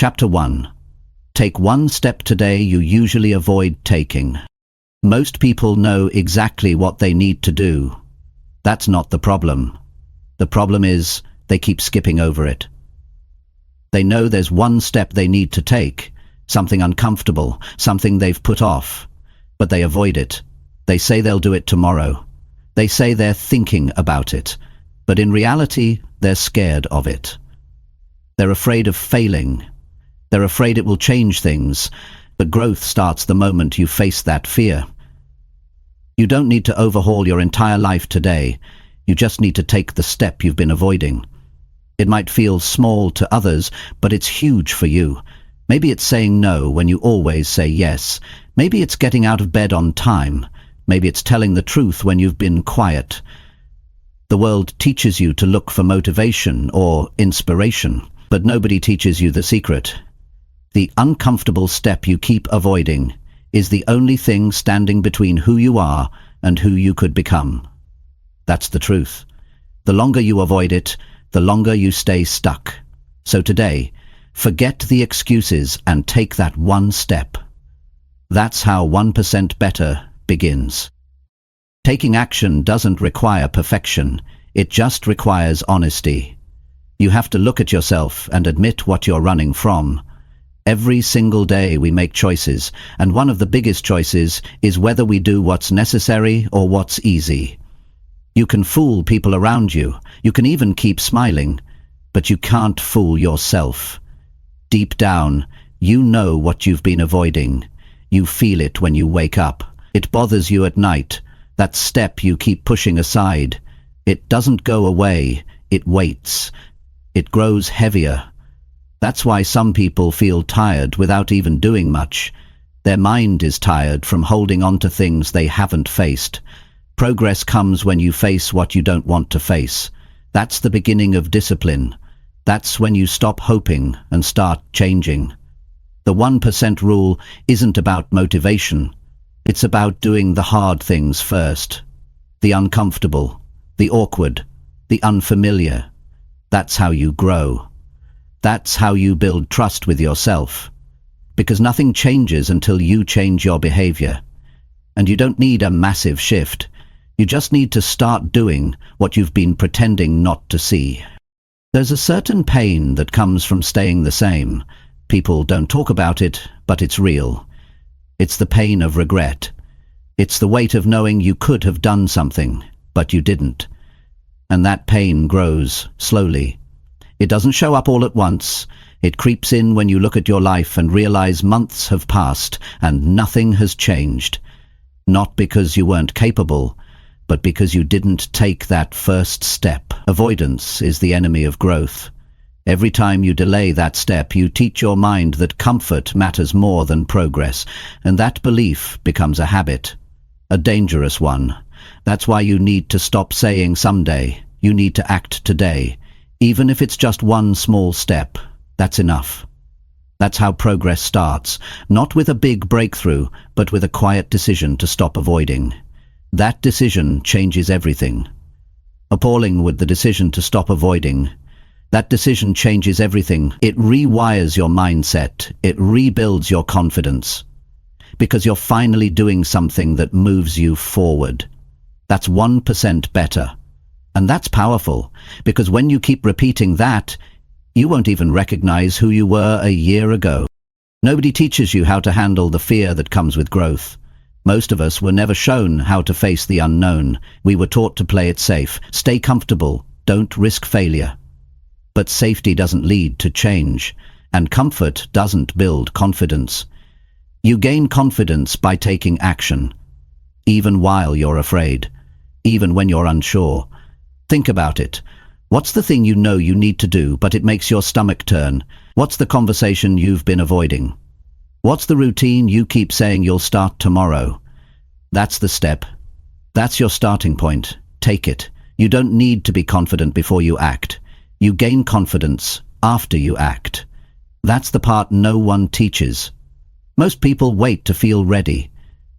Chapter 1. Take one step today you usually avoid taking. Most people know exactly what they need to do. That's not the problem. The problem is they keep skipping over it. They know there's one step they need to take, something uncomfortable, something they've put off, but they avoid it. They say they'll do it tomorrow. They say they're thinking about it, but in reality, they're scared of it. They're afraid of failing. They're afraid it will change things, but growth starts the moment you face that fear. You don't need to overhaul your entire life today. You just need to take the step you've been avoiding. It might feel small to others, but it's huge for you. Maybe it's saying no when you always say yes. Maybe it's getting out of bed on time. Maybe it's telling the truth when you've been quiet. The world teaches you to look for motivation or inspiration, but nobody teaches you the secret. The uncomfortable step you keep avoiding is the only thing standing between who you are and who you could become. That's the truth. The longer you avoid it, the longer you stay stuck. So today, forget the excuses and take that one step. That's how 1% better begins. Taking action doesn't require perfection. It just requires honesty. You have to look at yourself and admit what you're running from. Every single day we make choices, and one of the biggest choices is whether we do what's necessary or what's easy. You can fool people around you. You can even keep smiling, but you can't fool yourself. Deep down, you know what you've been avoiding. You feel it when you wake up. It bothers you at night. That step you keep pushing aside. It doesn't go away. It waits. It grows heavier. That's why some people feel tired without even doing much. Their mind is tired from holding on to things they haven't faced. Progress comes when you face what you don't want to face. That's the beginning of discipline. That's when you stop hoping and start changing. The 1% rule isn't about motivation. It's about doing the hard things first. The uncomfortable, the awkward, the unfamiliar. That's how you grow. That's how you build trust with yourself. Because nothing changes until you change your behavior. And you don't need a massive shift. You just need to start doing what you've been pretending not to see. There's a certain pain that comes from staying the same. People don't talk about it, but it's real. It's the pain of regret. It's the weight of knowing you could have done something, but you didn't. And that pain grows slowly. It doesn't show up all at once. It creeps in when you look at your life and realize months have passed and nothing has changed. Not because you weren't capable, but because you didn't take that first step. Avoidance is the enemy of growth. Every time you delay that step, you teach your mind that comfort matters more than progress, and that belief becomes a habit, a dangerous one. That's why you need to stop saying someday. You need to act today. Even if it's just one small step, that's enough. That's how progress starts, not with a big breakthrough, but with a quiet decision to stop avoiding. That decision changes everything. Appalling with the decision to stop avoiding. That decision changes everything. It rewires your mindset. It rebuilds your confidence. Because you're finally doing something that moves you forward. That's 1% better. And that's powerful, because when you keep repeating that, you won't even recognize who you were a year ago. Nobody teaches you how to handle the fear that comes with growth. Most of us were never shown how to face the unknown. We were taught to play it safe. Stay comfortable. Don't risk failure. But safety doesn't lead to change, and comfort doesn't build confidence. You gain confidence by taking action, even while you're afraid, even when you're unsure. Think about it. What's the thing you know you need to do, but it makes your stomach turn? What's the conversation you've been avoiding? What's the routine you keep saying you'll start tomorrow? That's the step. That's your starting point. Take it. You don't need to be confident before you act. You gain confidence after you act. That's the part no one teaches. Most people wait to feel ready.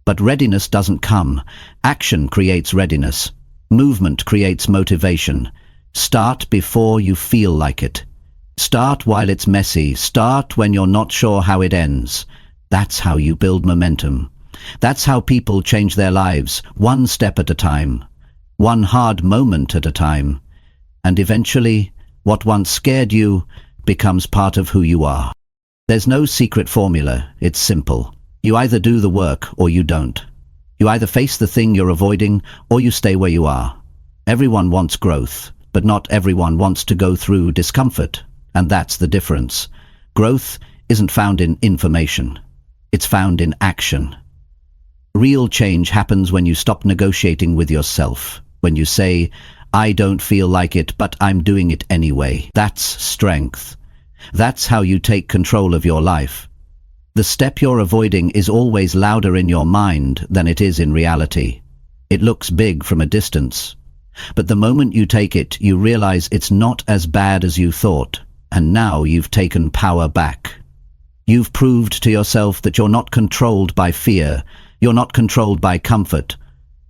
But readiness doesn't come. Action creates readiness. Movement creates motivation. Start before you feel like it. Start while it's messy. Start when you're not sure how it ends. That's how you build momentum. That's how people change their lives, one step at a time, one hard moment at a time. And eventually, what once scared you becomes part of who you are. There's no secret formula. It's simple. You either do the work or you don't. You either face the thing you're avoiding or you stay where you are. Everyone wants growth, but not everyone wants to go through discomfort. And that's the difference. Growth isn't found in information. It's found in action. Real change happens when you stop negotiating with yourself. When you say, I don't feel like it, but I'm doing it anyway. That's strength. That's how you take control of your life. The step you're avoiding is always louder in your mind than it is in reality. It looks big from a distance. But the moment you take it, you realize it's not as bad as you thought. And now you've taken power back. You've proved to yourself that you're not controlled by fear. You're not controlled by comfort.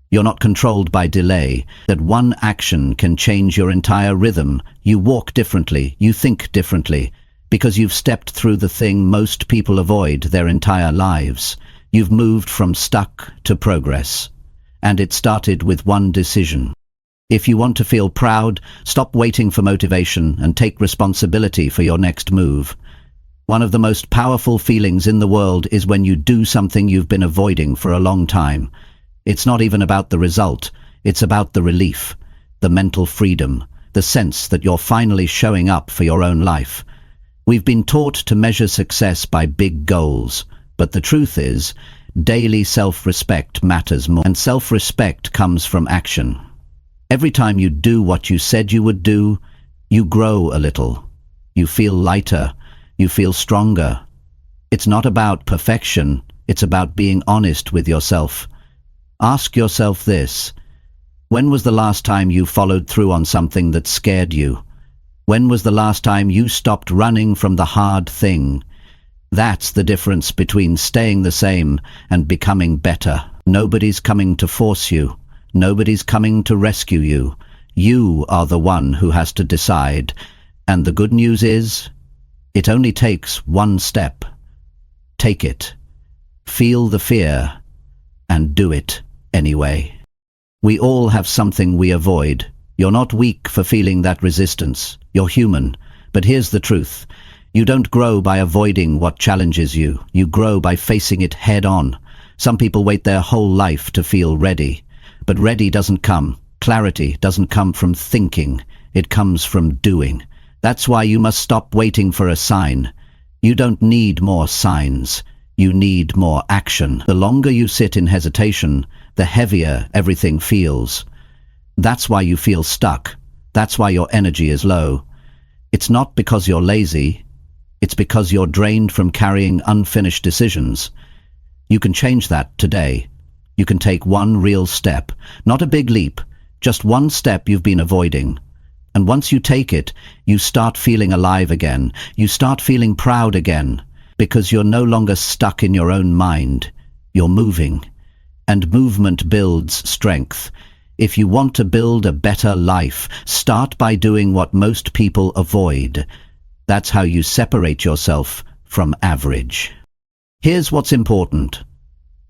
You're not controlled by delay. That one action can change your entire rhythm. You walk differently. You think differently. Because you've stepped through the thing most people avoid their entire lives. You've moved from stuck to progress. And it started with one decision. If you want to feel proud, stop waiting for motivation and take responsibility for your next move. One of the most powerful feelings in the world is when you do something you've been avoiding for a long time. It's not even about the result. It's about the relief, the mental freedom, the sense that you're finally showing up for your own life. We've been taught to measure success by big goals, but the truth is, daily self-respect matters more, and self-respect comes from action. Every time you do what you said you would do, you grow a little. You feel lighter. You feel stronger. It's not about perfection. It's about being honest with yourself. Ask yourself this. When was the last time you followed through on something that scared you? When was the last time you stopped running from the hard thing? That's the difference between staying the same and becoming better. Nobody's coming to force you. Nobody's coming to rescue you. You are the one who has to decide. And the good news is, it only takes one step. Take it. Feel the fear. And do it anyway. We all have something we avoid. You're not weak for feeling that resistance. You're human. But here's the truth. You don't grow by avoiding what challenges you. You grow by facing it head on. Some people wait their whole life to feel ready. But ready doesn't come. Clarity doesn't come from thinking. It comes from doing. That's why you must stop waiting for a sign. You don't need more signs. You need more action. The longer you sit in hesitation, the heavier everything feels. That's why you feel stuck. That's why your energy is low. It's not because you're lazy. It's because you're drained from carrying unfinished decisions. You can change that today. You can take one real step, not a big leap, just one step you've been avoiding. And once you take it, you start feeling alive again. You start feeling proud again, because you're no longer stuck in your own mind. You're moving. And movement builds strength. If you want to build a better life, start by doing what most people avoid. That's how you separate yourself from average. Here's what's important.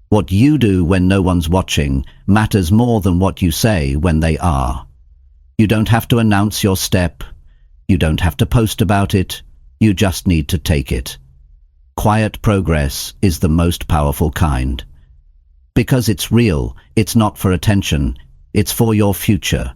What you do when no one's watching matters more than what you say when they are. You don't have to announce your step. You don't have to post about it. You just need to take it. Quiet progress is the most powerful kind. Because it's real, it's not for attention, it's for your future.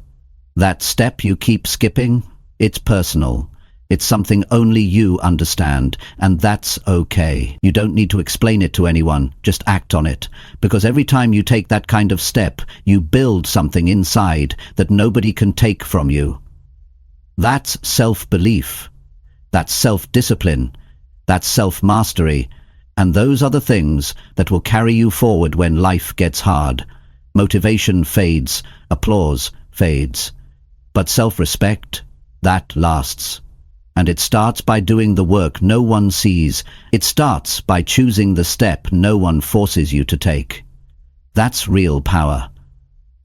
That step you keep skipping, it's personal. It's something only you understand, and that's okay. You don't need to explain it to anyone, just act on it. Because every time you take that kind of step, you build something inside that nobody can take from you. That's self-belief. That's self-discipline. That's self-mastery. And those are the things that will carry you forward when life gets hard. Motivation fades, applause fades. But self-respect, that lasts. And it starts by doing the work no one sees. It starts by choosing the step no one forces you to take. That's real power.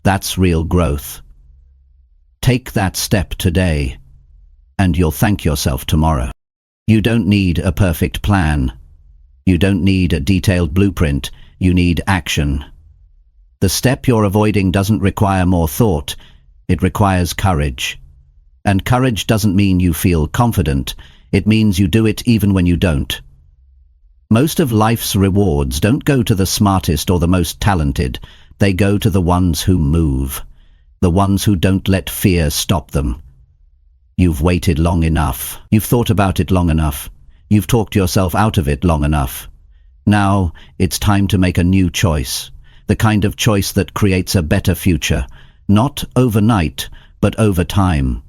That's real growth. Take that step today and you'll thank yourself tomorrow. You don't need a perfect plan. You don't need a detailed blueprint. You need action. The step you're avoiding doesn't require more thought. It requires courage. And courage doesn't mean you feel confident. It means you do it even when you don't. Most of life's rewards don't go to the smartest or the most talented. They go to the ones who move. The ones who don't let fear stop them. You've waited long enough. You've thought about it long enough. You've talked yourself out of it long enough. Now, it's time to make a new choice. The kind of choice that creates a better future. Not overnight, but over time.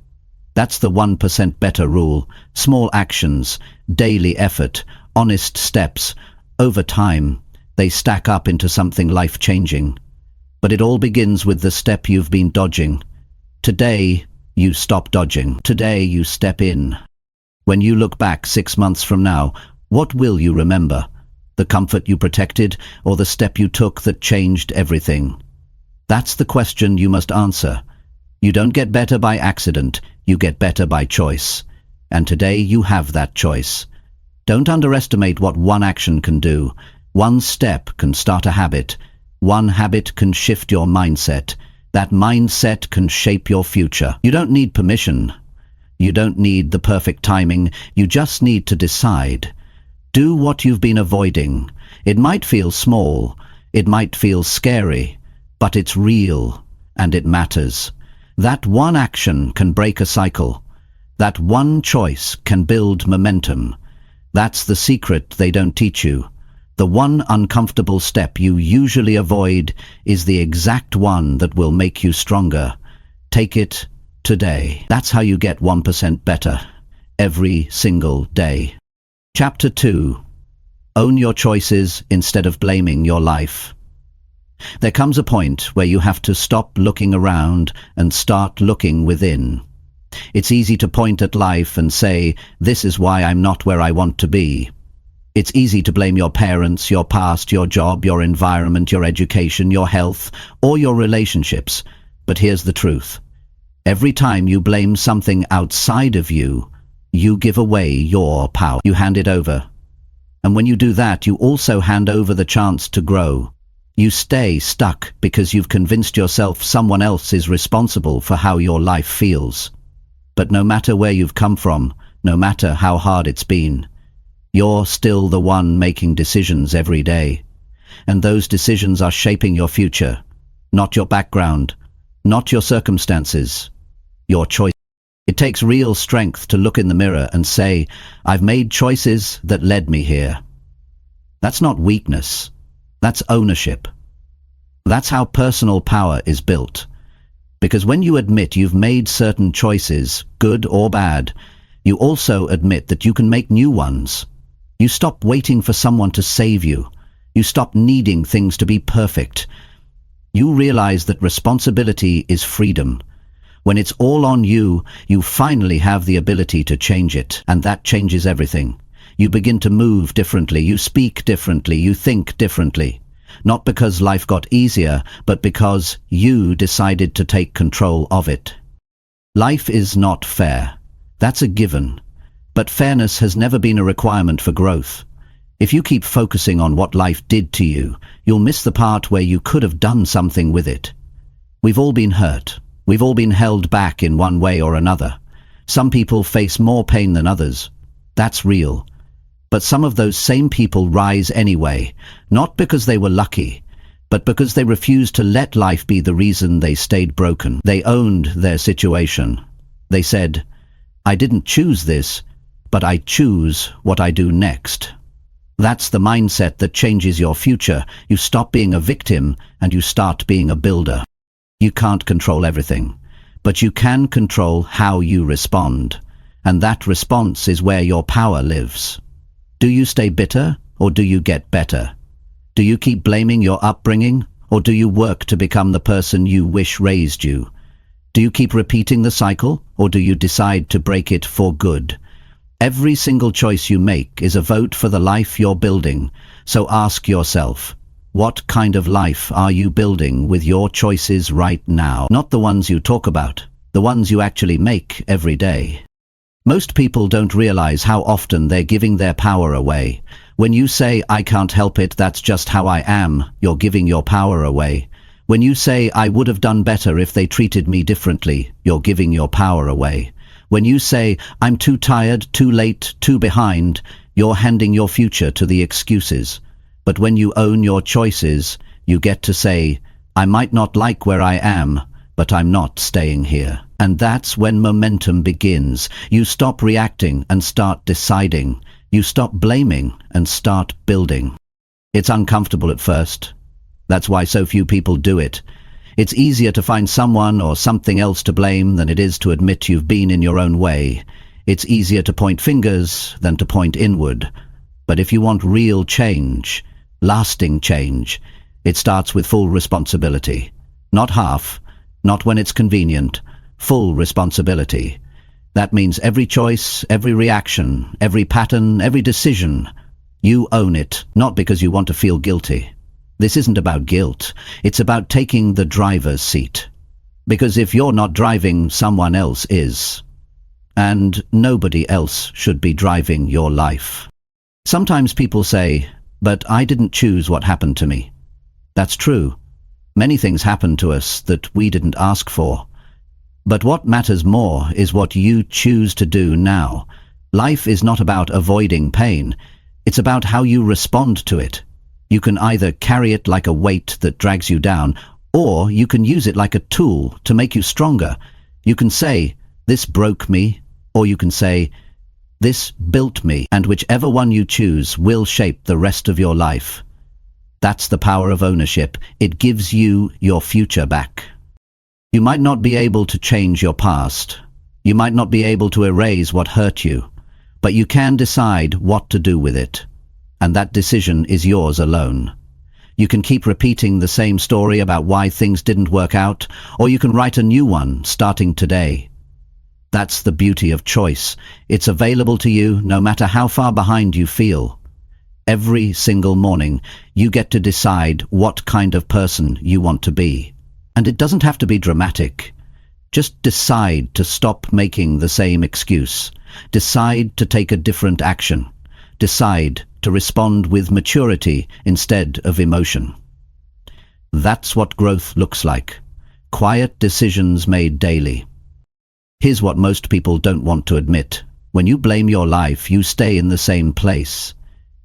That's the 1% better rule. Small actions, daily effort, honest steps. Over time, they stack up into something life-changing. But it all begins with the step you've been dodging. Today, you stop dodging. Today, you step in. When you look back 6 months from now, what will you remember? The comfort you protected, or the step you took that changed everything? That's the question you must answer. You don't get better by accident, you get better by choice. And today you have that choice. Don't underestimate what one action can do. One step can start a habit. One habit can shift your mindset. That mindset can shape your future. You don't need permission. You don't need the perfect timing. You just need to decide. Do what you've been avoiding. It might feel small. It might feel scary. But it's real. And it matters. That one action can break a cycle. That one choice can build momentum. That's the secret they don't teach you. The one uncomfortable step you usually avoid is the exact one that will make you stronger. Take it today. That's how you get 1% better. Every single day. Chapter 2. Own your choices instead of blaming your life. There comes a point where you have to stop looking around and start looking within. It's easy to point at life and say, this is why I'm not where I want to be. It's easy to blame your parents, your past, your job, your environment, your education, your health, or your relationships. But here's the truth. Every time you blame something outside of you, you give away your power. You hand it over. And when you do that, you also hand over the chance to grow. You stay stuck because you've convinced yourself someone else is responsible for how your life feels. But no matter where you've come from, no matter how hard it's been, you're still the one making decisions every day. And those decisions are shaping your future, not your background, not your circumstances, your choice. It takes real strength to look in the mirror and say, I've made choices that led me here. That's not weakness. That's ownership. That's how personal power is built. Because when you admit you've made certain choices, good or bad, you also admit that you can make new ones. You stop waiting for someone to save you. You stop needing things to be perfect. You realize that responsibility is freedom. When it's all on you, you finally have the ability to change it, and that changes everything. You begin to move differently, you speak differently, you think differently. Not because life got easier, but because you decided to take control of it. Life is not fair. That's a given. But fairness has never been a requirement for growth. If you keep focusing on what life did to you, you'll miss the part where you could have done something with it. We've all been hurt. We've all been held back in one way or another. Some people face more pain than others. That's real. But some of those same people rise anyway, not because they were lucky, but because they refused to let life be the reason they stayed broken. They owned their situation. They said, I didn't choose this, but I choose what I do next. That's the mindset that changes your future. You stop being a victim and you start being a builder. You can't control everything, but you can control how you respond. And that response is where your power lives. Do you stay bitter, or do you get better? Do you keep blaming your upbringing, or do you work to become the person you wish raised you? Do you keep repeating the cycle, or do you decide to break it for good? Every single choice you make is a vote for the life you're building. So ask yourself, what kind of life are you building with your choices right now? Not the ones you talk about, the ones you actually make every day. Most people don't realize how often they're giving their power away. When you say, "I can't help it, that's just how I am," you're giving your power away. When you say, "I would have done better if they treated me differently," you're giving your power away. When you say, "I'm too tired, too late, too behind," you're handing your future to the excuses. But when you own your choices, you get to say, "I might not like where I am, but I'm not staying here." And that's when momentum begins. You stop reacting and start deciding. You stop blaming and start building. It's uncomfortable at first. That's why so few people do it. It's easier to find someone or something else to blame than it is to admit you've been in your own way. It's easier to point fingers than to point inward. But if you want real change, lasting change, it starts with full responsibility. Not half, not when it's convenient, full responsibility. That means every choice, every reaction, every pattern, every decision. You own it, not because you want to feel guilty. This isn't about guilt. It's about taking the driver's seat. Because if you're not driving, someone else is. And nobody else should be driving your life. Sometimes people say, "But I didn't choose what happened to me." That's true. Many things happen to us that we didn't ask for. But what matters more is what you choose to do now. Life is not about avoiding pain. It's about how you respond to it. You can either carry it like a weight that drags you down, or you can use it like a tool to make you stronger. You can say, "This broke me," or you can say, "This built me," and whichever one you choose will shape the rest of your life. That's the power of ownership. It gives you your future back. You might not be able to change your past. You might not be able to erase what hurt you, but you can decide what to do with it. And that decision is yours alone. You can keep repeating the same story about why things didn't work out, or you can write a new one starting today. That's the beauty of choice. It's available to you no matter how far behind you feel. Every single morning, you get to decide what kind of person you want to be. And it doesn't have to be dramatic. Just decide to stop making the same excuse. Decide to take a different action. Decide to respond with maturity instead of emotion. That's what growth looks like. Quiet decisions made daily. Here's what most people don't want to admit. When you blame your life, you stay in the same place.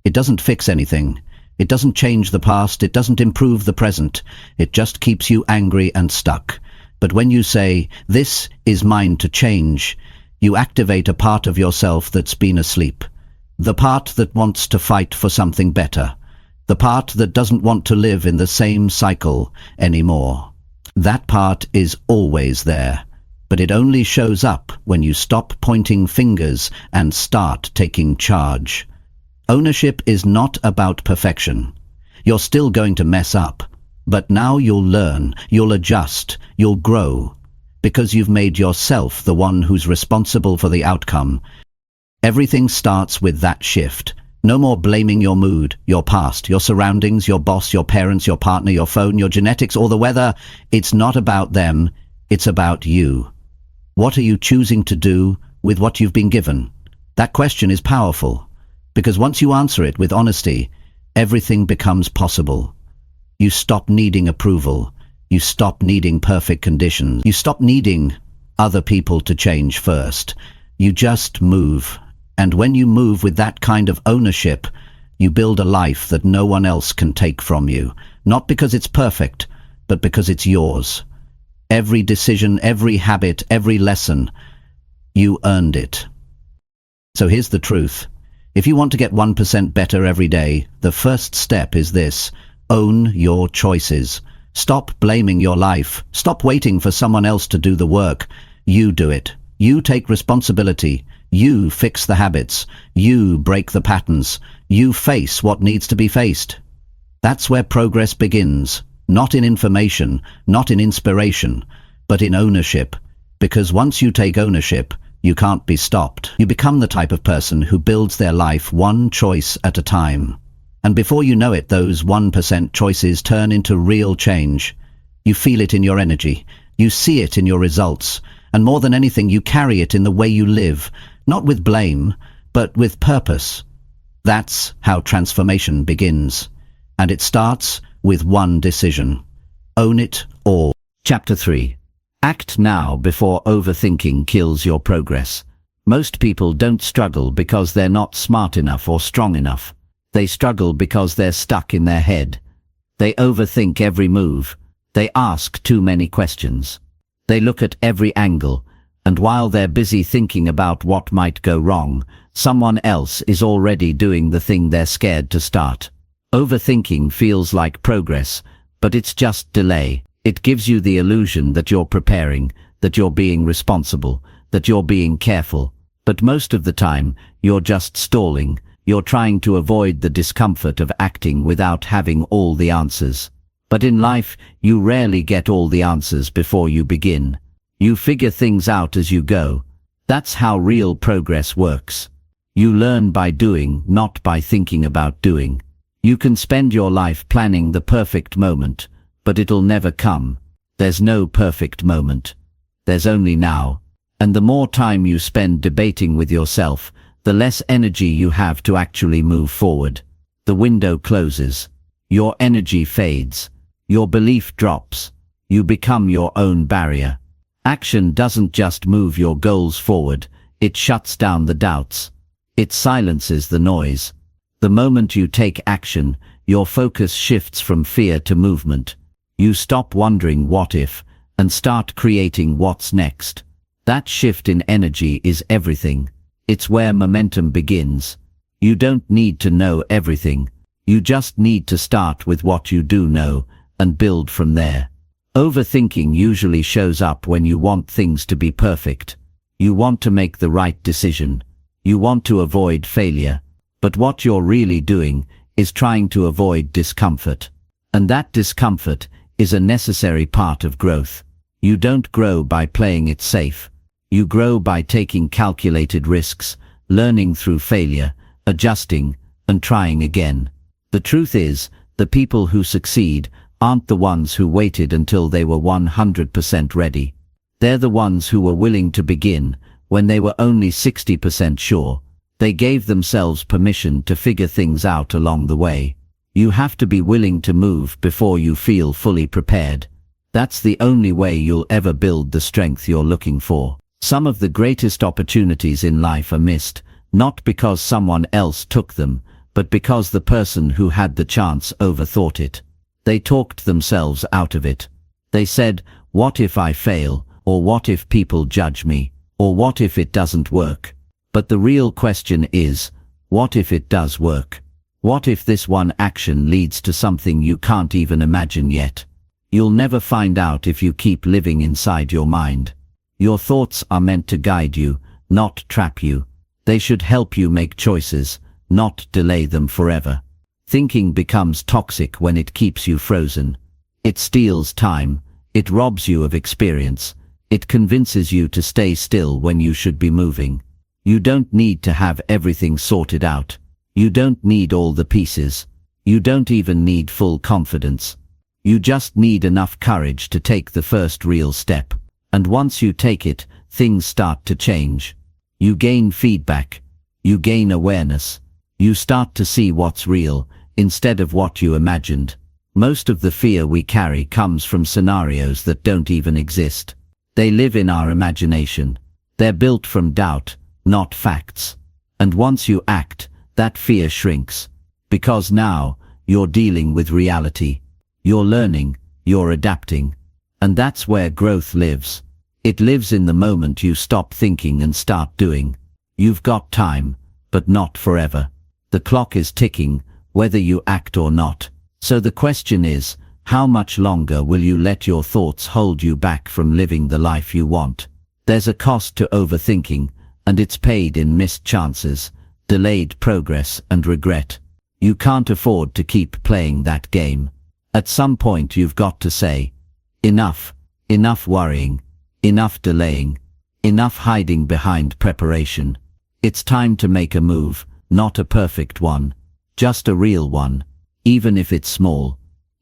It doesn't fix anything. It doesn't change the past. It doesn't improve the present. It just keeps you angry and stuck. But when you say, "This is mine to change," you activate a part of yourself that's been asleep. The part that wants to fight for something better. The part that doesn't want to live in the same cycle anymore. That part is always there, but it only shows up when you stop pointing fingers and start taking charge. Ownership is not about perfection. You're still going to mess up, but now you'll learn, you'll adjust, you'll grow, because you've made yourself the one who's responsible for the outcome. Everything starts with that shift. No more blaming your mood, your past, your surroundings, your boss, your parents, your partner, your phone, your genetics, or the weather. It's not about them, it's about you. What are you choosing to do with what you've been given? That question is powerful, because once you answer it with honesty, everything becomes possible. You stop needing approval. You stop needing perfect conditions. You stop needing other people to change first. You just move. And when you move with that kind of ownership, you build a life that no one else can take from you. Not because it's perfect, but because it's yours. Every decision, every habit, every lesson, you earned it. So here's the truth. If you want to get 1% better every day, the first step is this: own your choices. Stop blaming your life. Stop waiting for someone else to do the work. You do it. You take responsibility. You fix the habits. You break the patterns. You face what needs to be faced. That's where progress begins. Not in information, not in inspiration, but in ownership. Because once you take ownership, you can't be stopped. You become the type of person who builds their life one choice at a time. And before you know it, those 1% choices turn into real change. You feel it in your energy. You see it in your results. And more than anything, you carry it in the way you live. Not with blame, but with purpose. That's how transformation begins. And it starts with one decision. Own it all. Chapter 3. Act now before overthinking kills your progress. Most people don't struggle because they're not smart enough or strong enough. They struggle because they're stuck in their head. They overthink every move. They ask too many questions. They look at every angle, and while they're busy thinking about what might go wrong, someone else is already doing the thing they're scared to start. Overthinking feels like progress, but it's just delay. It gives you the illusion that you're preparing, that you're being responsible, that you're being careful. But most of the time, you're just stalling. You're trying to avoid the discomfort of acting without having all the answers. But in life, you rarely get all the answers before you begin. You figure things out as you go. That's how real progress works. You learn by doing, not by thinking about doing. You can spend your life planning the perfect moment, but it'll never come. There's no perfect moment. There's only now. And the more time you spend debating with yourself, the less energy you have to actually move forward. The window closes. Your energy fades. Your belief drops. You become your own barrier. Action doesn't just move your goals forward, it shuts down the doubts. It silences the noise. The moment you take action, your focus shifts from fear to movement. You stop wondering what if, and start creating what's next. That shift in energy is everything. It's where momentum begins. You don't need to know everything. You just need to start with what you do know, and build from there. Overthinking usually shows up when you want things to be perfect. You want to make the right decision. You want to avoid failure. But what you're really doing is trying to avoid discomfort. And that discomfort is a necessary part of growth. You don't grow by playing it safe. You grow by taking calculated risks, learning through failure, adjusting, and trying again. The truth is, the people who succeed aren't the ones who waited until they were 100% ready. They're the ones who were willing to begin when they were only 60% sure. They gave themselves permission to figure things out along the way. You have to be willing to move before you feel fully prepared. That's the only way you'll ever build the strength you're looking for. Some of the greatest opportunities in life are missed, not because someone else took them, but because the person who had the chance overthought it. They talked themselves out of it. They said, "What if I fail? Or what if people judge me? Or what if it doesn't work?" But the real question is, what if it does work? What if this one action leads to something you can't even imagine yet? You'll never find out if you keep living inside your mind. Your thoughts are meant to guide you, not trap you. They should help you make choices, not delay them forever. Thinking becomes toxic when it keeps you frozen. It steals time. It robs you of experience. It convinces you to stay still when you should be moving. You don't need to have everything sorted out. You don't need all the pieces. You don't even need full confidence. You just need enough courage to take the first real step. And once you take it, things start to change. You gain feedback. You gain awareness. You start to see what's real, instead of what you imagined. Most of the fear we carry comes from scenarios that don't even exist. They live in our imagination. They're built from doubt, not facts. And once you act, that fear shrinks. Because now, you're dealing with reality. You're learning, you're adapting. And that's where growth lives. It lives in the moment you stop thinking and start doing. You've got time, but not forever. The clock is ticking, whether you act or not. So the question is, how much longer will you let your thoughts hold you back from living the life you want? There's a cost to overthinking, and it's paid in missed chances, delayed progress, and regret. You can't afford to keep playing that game. At some point you've got to say, enough. Enough worrying. Enough delaying. Enough hiding behind preparation. It's time to make a move, not a perfect one, just a real one, even if it's small,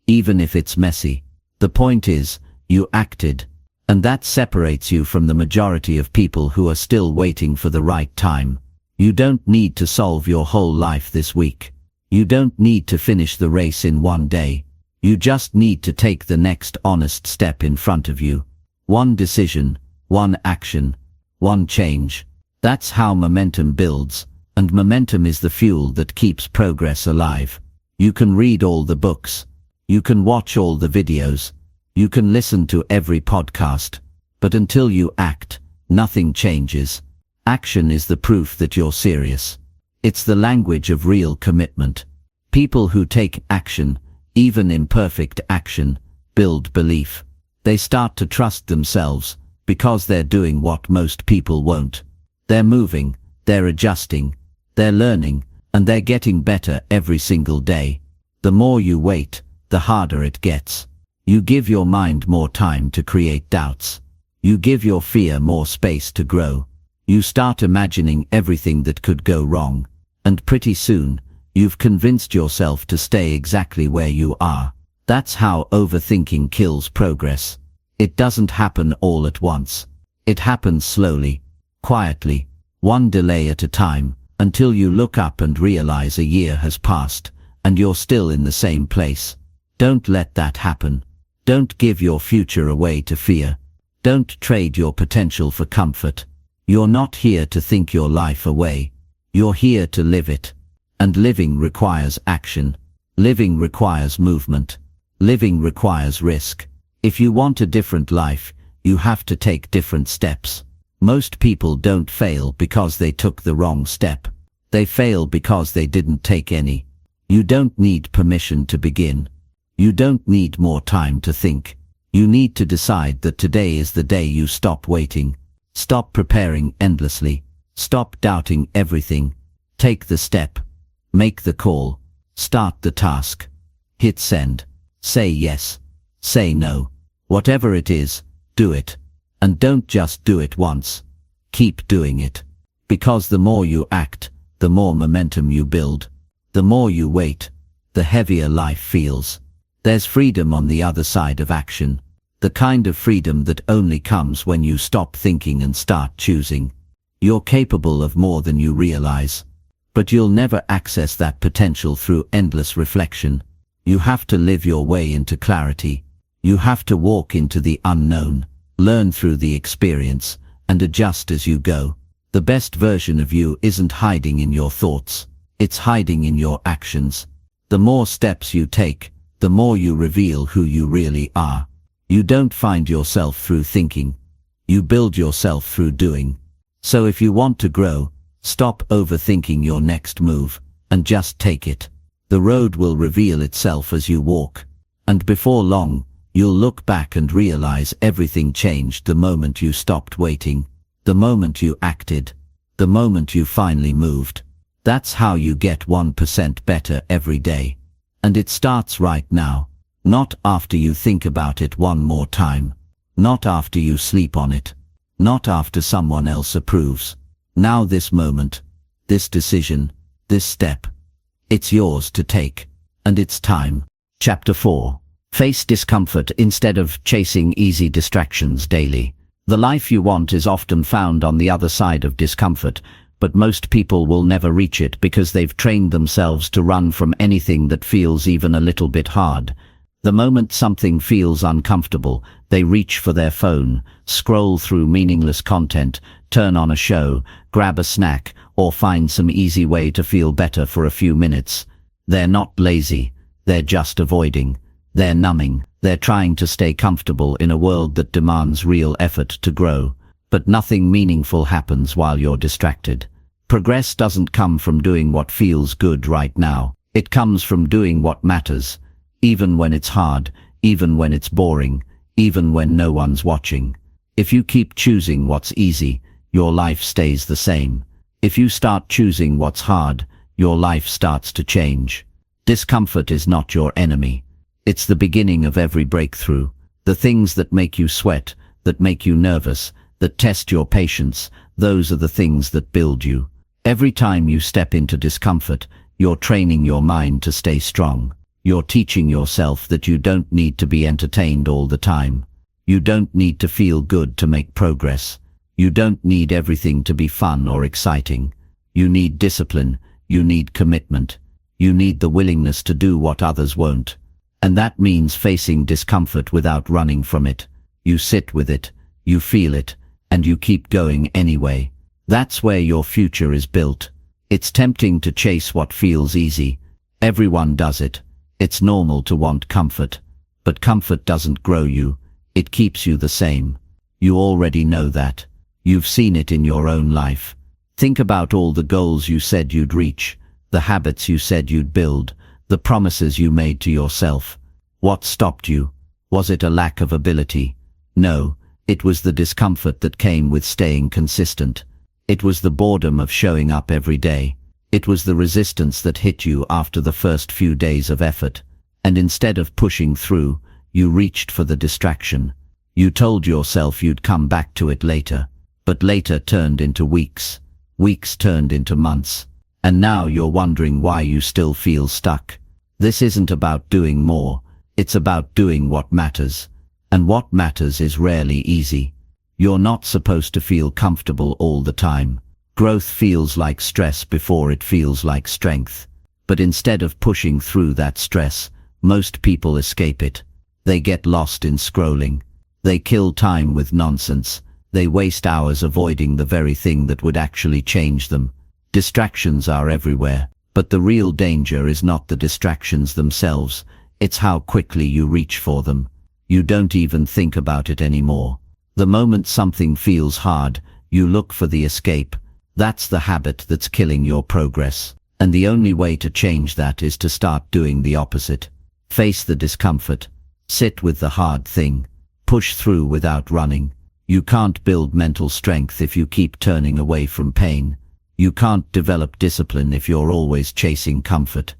even if it's messy. The point is, you acted. And that separates you from the majority of people who are still waiting for the right time. You don't need to solve your whole life this week. You don't need to finish the race in one day. You just need to take the next honest step in front of you. One decision, one action, one change. That's how momentum builds, and momentum is the fuel that keeps progress alive. You can read all the books. You can watch all the videos. You can listen to every podcast. But until you act, nothing changes. Action is the proof that you're serious. It's the language of real commitment. People who take action, even imperfect action, build belief. They start to trust themselves, because they're doing what most people won't. They're moving, they're adjusting, they're learning, and they're getting better every single day. The more you wait, the harder it gets. You give your mind more time to create doubts. You give your fear more space to grow. You start imagining everything that could go wrong. And pretty soon, you've convinced yourself to stay exactly where you are. That's how overthinking kills progress. It doesn't happen all at once. It happens slowly, quietly, one delay at a time, until you look up and realize a year has passed, and you're still in the same place. Don't let that happen. Don't give your future away to fear. Don't trade your potential for comfort. You're not here to think your life away. You're here to live it. And living requires action. Living requires movement. Living requires risk. If you want a different life, you have to take different steps. Most people don't fail because they took the wrong step. They fail because they didn't take any. You don't need permission to begin. You don't need more time to think. You need to decide that today is the day you stop waiting. Stop preparing endlessly. Stop doubting everything. Take the step. Make the call. Start the task. Hit send. Say yes. Say no. Whatever it is, do it. And don't just do it once. Keep doing it. Because the more you act, the more momentum you build. The more you wait, the heavier life feels. There's freedom on the other side of action. The kind of freedom that only comes when you stop thinking and start choosing. You're capable of more than you realize. But you'll never access that potential through endless reflection. You have to live your way into clarity. You have to walk into the unknown, learn through the experience, and adjust as you go. The best version of you isn't hiding in your thoughts. It's hiding in your actions. The more steps you take, the more you reveal who you really are. You don't find yourself through thinking. You build yourself through doing. So if you want to grow, stop overthinking your next move, and just take it. The road will reveal itself as you walk. And before long, you'll look back and realize everything changed the moment you stopped waiting, the moment you acted, the moment you finally moved. That's how you get 1% better every day. And it starts right now. Not after you think about it one more time. Not after you sleep on it. Not after someone else approves. Now this moment, this decision, this step. It's yours to take. And it's time. Chapter 4. Face discomfort instead of chasing easy distractions daily. The life you want is often found on the other side of discomfort, but most people will never reach it because they've trained themselves to run from anything that feels even a little bit hard. The moment something feels uncomfortable, they reach for their phone, scroll through meaningless content, turn on a show, grab a snack, or find some easy way to feel better for a few minutes. They're not lazy, they're just avoiding. They're numbing. They're trying to stay comfortable in a world that demands real effort to grow. But nothing meaningful happens while you're distracted. Progress doesn't come from doing what feels good right now. It comes from doing what matters. Even when it's hard, even when it's boring, even when no one's watching. If you keep choosing what's easy, your life stays the same. If you start choosing what's hard, your life starts to change. Discomfort is not your enemy. It's the beginning of every breakthrough. The things that make you sweat, that make you nervous, that test your patience, those are the things that build you. Every time you step into discomfort, you're training your mind to stay strong. You're teaching yourself that you don't need to be entertained all the time. You don't need to feel good to make progress. You don't need everything to be fun or exciting. You need discipline. You need commitment. You need the willingness to do what others won't. And that means facing discomfort without running from it. You sit with it, you feel it, and you keep going anyway. That's where your future is built. It's tempting to chase what feels easy. Everyone does it. It's normal to want comfort. But comfort doesn't grow you. It keeps you the same. You already know that. You've seen it in your own life. Think about all the goals you said you'd reach, the habits you said you'd build, the promises you made to yourself. What stopped you? Was it a lack of ability? No, it was the discomfort that came with staying consistent. It was the boredom of showing up every day. It was the resistance that hit you after the first few days of effort. And instead of pushing through, you reached for the distraction. You told yourself you'd come back to it later. But later turned into weeks. Weeks turned into months. And now you're wondering why you still feel stuck. This isn't about doing more. It's about doing what matters. And what matters is rarely easy. You're not supposed to feel comfortable all the time. Growth feels like stress before it feels like strength. But instead of pushing through that stress, most people escape it. They get lost in scrolling. They kill time with nonsense. They waste hours avoiding the very thing that would actually change them. Distractions are everywhere, but the real danger is not the distractions themselves. It's how quickly you reach for them. You don't even think about it anymore. The moment something feels hard, you look for the escape. That's the habit that's killing your progress. And the only way to change that is to start doing the opposite. Face the discomfort. Sit with the hard thing. Push through without running. You can't build mental strength if you keep turning away from pain. You can't develop discipline if you're always chasing comfort.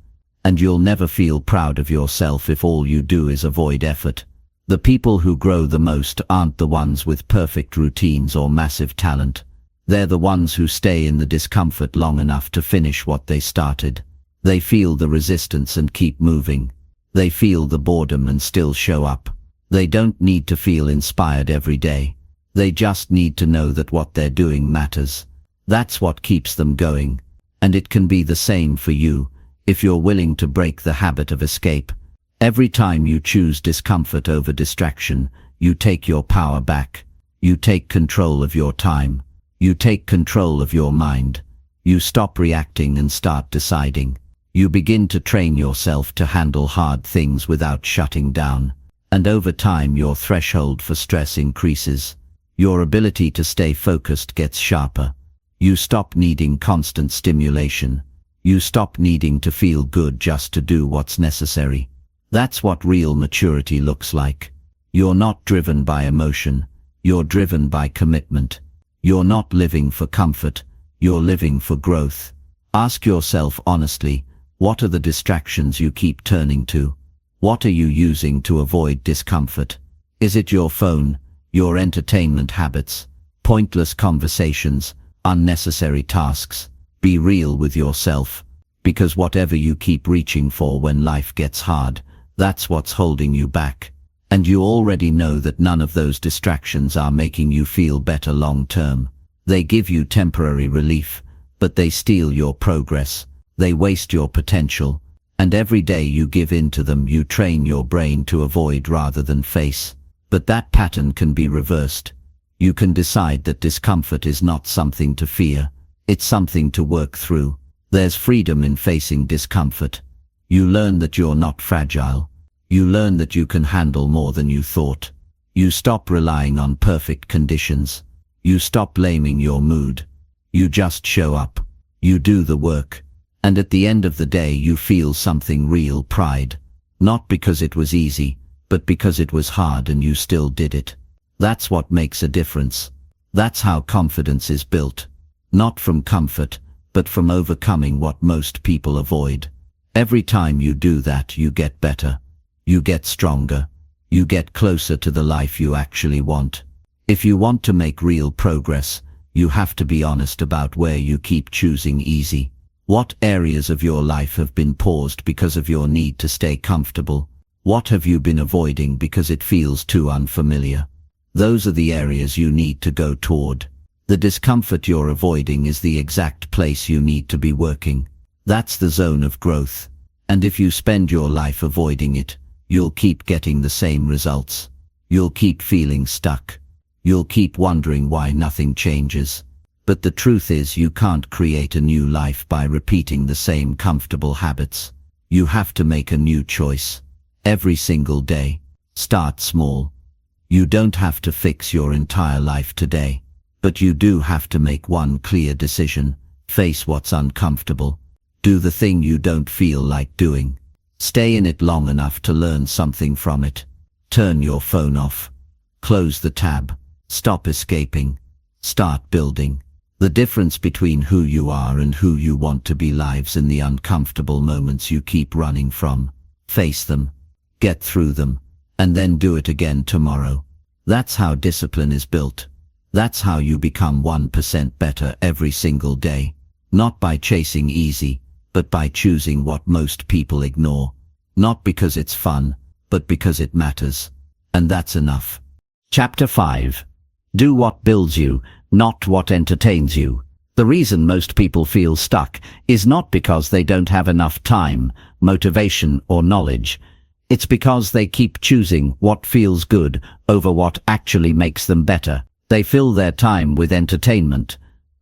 And you'll never feel proud of yourself if all you do is avoid effort. The people who grow the most aren't the ones with perfect routines or massive talent. They're the ones who stay in the discomfort long enough to finish what they started. They feel the resistance and keep moving. They feel the boredom and still show up. They don't need to feel inspired every day. They just need to know that what they're doing matters. That's what keeps them going. And it can be the same for you, if you're willing to break the habit of escape. Every time you choose discomfort over distraction, you take your power back. You take control of your time. You take control of your mind. You stop reacting and start deciding. You begin to train yourself to handle hard things without shutting down. And over time your threshold for stress increases. Your ability to stay focused gets sharper. You stop needing constant stimulation. You stop needing to feel good just to do what's necessary. That's what real maturity looks like. You're not driven by emotion. You're driven by commitment. You're not living for comfort. You're living for growth. Ask yourself honestly, what are the distractions you keep turning to? What are you using to avoid discomfort? Is it your phone, your entertainment habits, pointless conversations, unnecessary tasks? Be real with yourself, because whatever you keep reaching for when life gets hard, that's what's holding you back. And you already know that none of those distractions are making you feel better long term. They give you temporary relief, but they steal your progress. They waste your potential. And every day you give in to them, you train your brain to avoid rather than face. But that pattern can be reversed. You can decide that discomfort is not something to fear. It's something to work through. There's freedom in facing discomfort. You learn that you're not fragile. You learn that you can handle more than you thought. You stop relying on perfect conditions. You stop blaming your mood. You just show up. You do the work. And at the end of the day you feel something real pride. Not because it was easy, but because it was hard and you still did it. That's what makes a difference. That's how confidence is built. Not from comfort, but from overcoming what most people avoid. Every time you do that, you get better. You get stronger. You get closer to the life you actually want. If you want to make real progress, you have to be honest about where you keep choosing easy. What areas of your life have been paused because of your need to stay comfortable? What have you been avoiding because it feels too unfamiliar? Those are the areas you need to go toward. The discomfort you're avoiding is the exact place you need to be working. That's the zone of growth. And if you spend your life avoiding it, you'll keep getting the same results. You'll keep feeling stuck. You'll keep wondering why nothing changes. But the truth is, you can't create a new life by repeating the same comfortable habits. You have to make a new choice. Every single day. Start small. You don't have to fix your entire life today. But you do have to make one clear decision. Face what's uncomfortable. Do the thing you don't feel like doing. Stay in it long enough to learn something from it. Turn your phone off. Close the tab. Stop escaping. Start building. The difference between who you are and who you want to be lies in the uncomfortable moments you keep running from. Face them. Get through them. And then do it again tomorrow. That's how discipline is built. That's how you become 1% better every single day. Not by chasing easy, but by choosing what most people ignore. Not because it's fun, but because it matters. And that's enough. Chapter 5. Do what builds you, not what entertains you. The reason most people feel stuck is not because they don't have enough time, motivation, or knowledge. It's because they keep choosing what feels good over what actually makes them better. They fill their time with entertainment,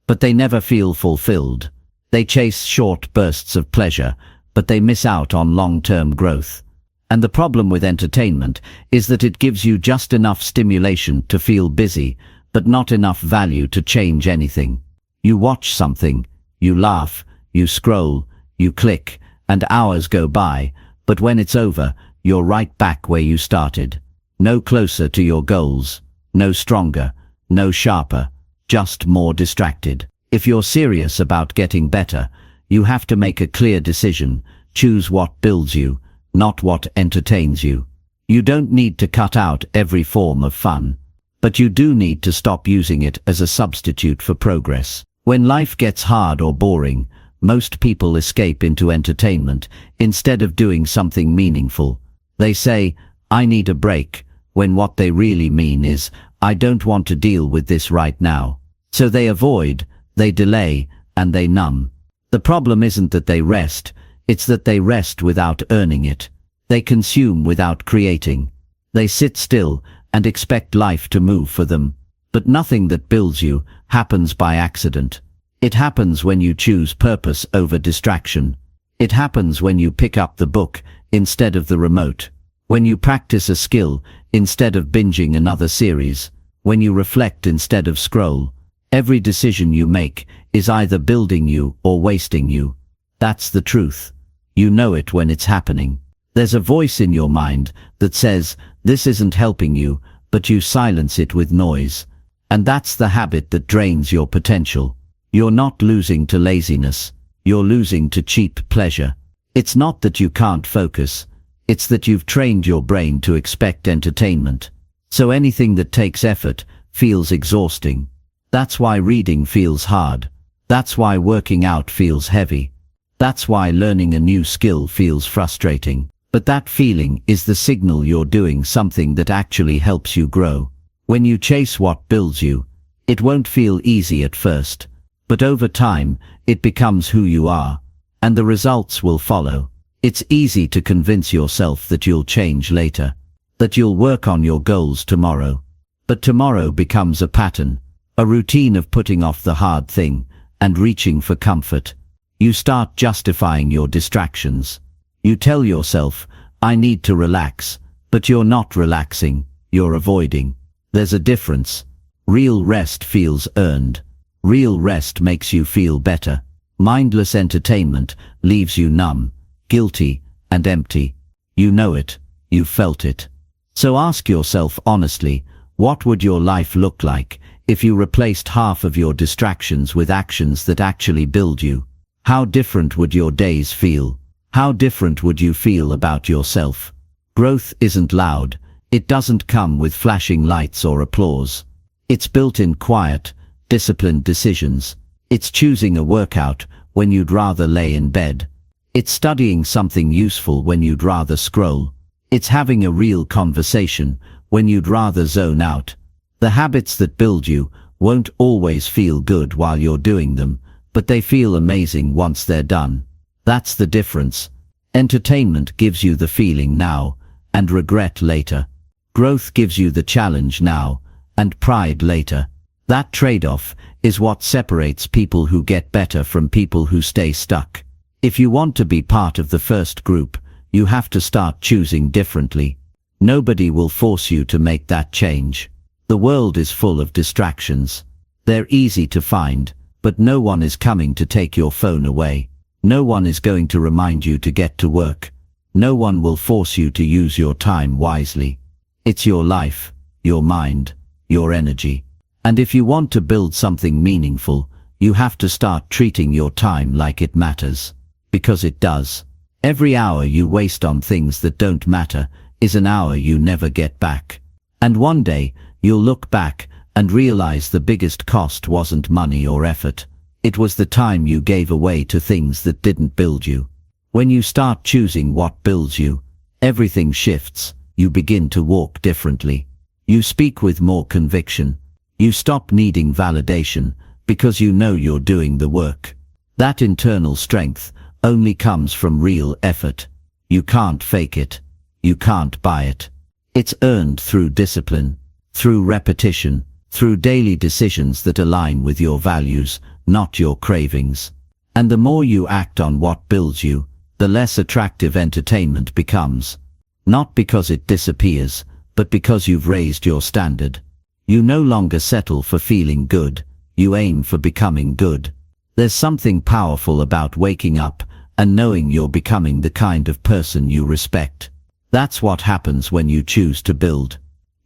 but they never feel fulfilled. They chase short bursts of pleasure, but they miss out on long-term growth. And the problem with entertainment is that it gives you just enough stimulation to feel busy, but not enough value to change anything. You watch something, you laugh, you scroll, you click, and hours go by, but when it's over, you're right back where you started. No closer to your goals, no stronger, no sharper, just more distracted. If you're serious about getting better, you have to make a clear decision. Choose what builds you, not what entertains you. You don't need to cut out every form of fun, but you do need to stop using it as a substitute for progress. When life gets hard or boring, most people escape into entertainment instead of doing something meaningful. They say, "I need a break," when what they really mean is, "I don't want to deal with this right now." So they avoid, they delay, and they numb. The problem isn't that they rest, it's that they rest without earning it. They consume without creating. They sit still and expect life to move for them. But nothing that builds you happens by accident. It happens when you choose purpose over distraction. It happens when you pick up the book instead of the remote. When you practice a skill instead of binging another series. When you reflect instead of scroll. Every decision you make is either building you or wasting you. That's the truth. You know it when it's happening. There's a voice in your mind that says, "This isn't helping you," but you silence it with noise. And that's the habit that drains your potential. You're not losing to laziness. You're losing to cheap pleasure. It's not that you can't focus. It's that you've trained your brain to expect entertainment. So anything that takes effort feels exhausting. That's why reading feels hard. That's why working out feels heavy. That's why learning a new skill feels frustrating. But that feeling is the signal you're doing something that actually helps you grow. When you chase what builds you, it won't feel easy at first. But over time, it becomes who you are, and the results will follow. It's easy to convince yourself that you'll change later, that you'll work on your goals tomorrow. But tomorrow becomes a pattern, a routine of putting off the hard thing and reaching for comfort. You start justifying your distractions. You tell yourself, "I need to relax," but you're not relaxing, you're avoiding. There's a difference. Real rest feels earned. Real rest makes you feel better. Mindless entertainment leaves you numb, guilty, and empty. You know it. You've felt it. So ask yourself honestly, what would your life look like if you replaced half of your distractions with actions that actually build you? How different would your days feel? How different would you feel about yourself? Growth isn't loud. It doesn't come with flashing lights or applause. It's built in quiet, disciplined decisions. It's choosing a workout when you'd rather lay in bed. It's studying something useful when you'd rather scroll. It's having a real conversation when you'd rather zone out. The habits that build you won't always feel good while you're doing them, but they feel amazing once they're done. That's the difference. Entertainment gives you the feeling now, and regret later. Growth gives you the challenge now, and pride later. That trade-off is what separates people who get better from people who stay stuck. If you want to be part of the first group, you have to start choosing differently. Nobody will force you to make that change. The world is full of distractions. They're easy to find, but no one is coming to take your phone away. No one is going to remind you to get to work. No one will force you to use your time wisely. It's your life, your mind, your energy. And if you want to build something meaningful, you have to start treating your time like it matters. Because it does. Every hour you waste on things that don't matter is an hour you never get back. And one day, you'll look back and realize the biggest cost wasn't money or effort. It was the time you gave away to things that didn't build you. When you start choosing what builds you, everything shifts. You begin to walk differently. You speak with more conviction. You stop needing validation because you know you're doing the work. That internal strength only comes from real effort. You can't fake it. You can't buy it. It's earned through discipline, through repetition, through daily decisions that align with your values, not your cravings. And the more you act on what builds you, the less attractive entertainment becomes. Not because it disappears, but because you've raised your standard. You no longer settle for feeling good, you aim for becoming good. There's something powerful about waking up and knowing you're becoming the kind of person you respect. That's what happens when you choose to build.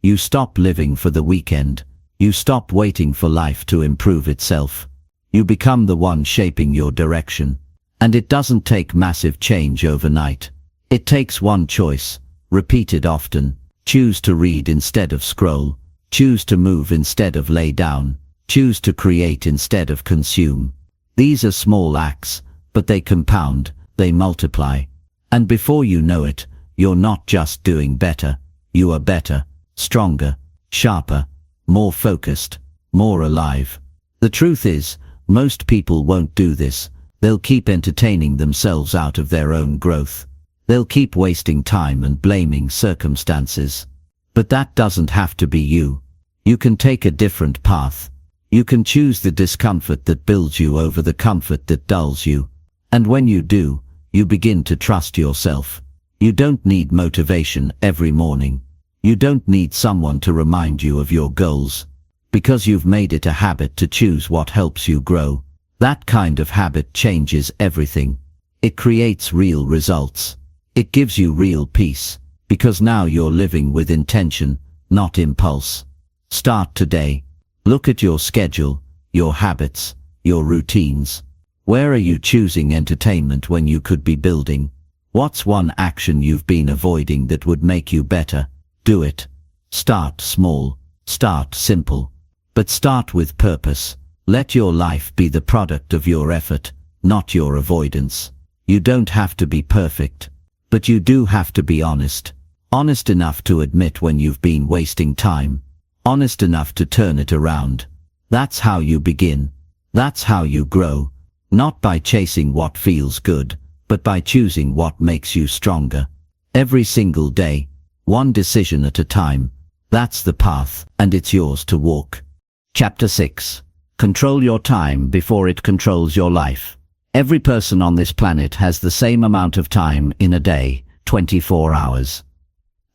You stop living for the weekend. You stop waiting for life to improve itself. You become the one shaping your direction. And it doesn't take massive change overnight. It takes one choice, repeated often. Choose to read instead of scroll. Choose to move instead of lay down. Choose to create instead of consume. These are small acts, but they compound, they multiply. And before you know it, you're not just doing better. You are better, stronger, sharper, more focused, more alive. The truth is, most people won't do this. They'll keep entertaining themselves out of their own growth. They'll keep wasting time and blaming circumstances. But that doesn't have to be you. You can take a different path. You can choose the discomfort that builds you over the comfort that dulls you. And when you do, you begin to trust yourself. You don't need motivation every morning. You don't need someone to remind you of your goals. Because you've made it a habit to choose what helps you grow. That kind of habit changes everything. It creates real results. It gives you real peace. Because now you're living with intention, not impulse. Start today. Look at your schedule, your habits, your routines. Where are you choosing entertainment when you could be building? What's one action you've been avoiding that would make you better? Do it. Start small. Start simple. But start with purpose. Let your life be the product of your effort, not your avoidance. You don't have to be perfect. But you do have to be honest. Honest enough to admit when you've been wasting time. Honest enough to turn it around. That's how you begin. That's how you grow. Not by chasing what feels good, but by choosing what makes you stronger. Every single day, one decision at a time. That's the path, and it's yours to walk. Chapter 6. Control your time before it controls your life. Every person on this planet has the same amount of time in a day, 24 hours.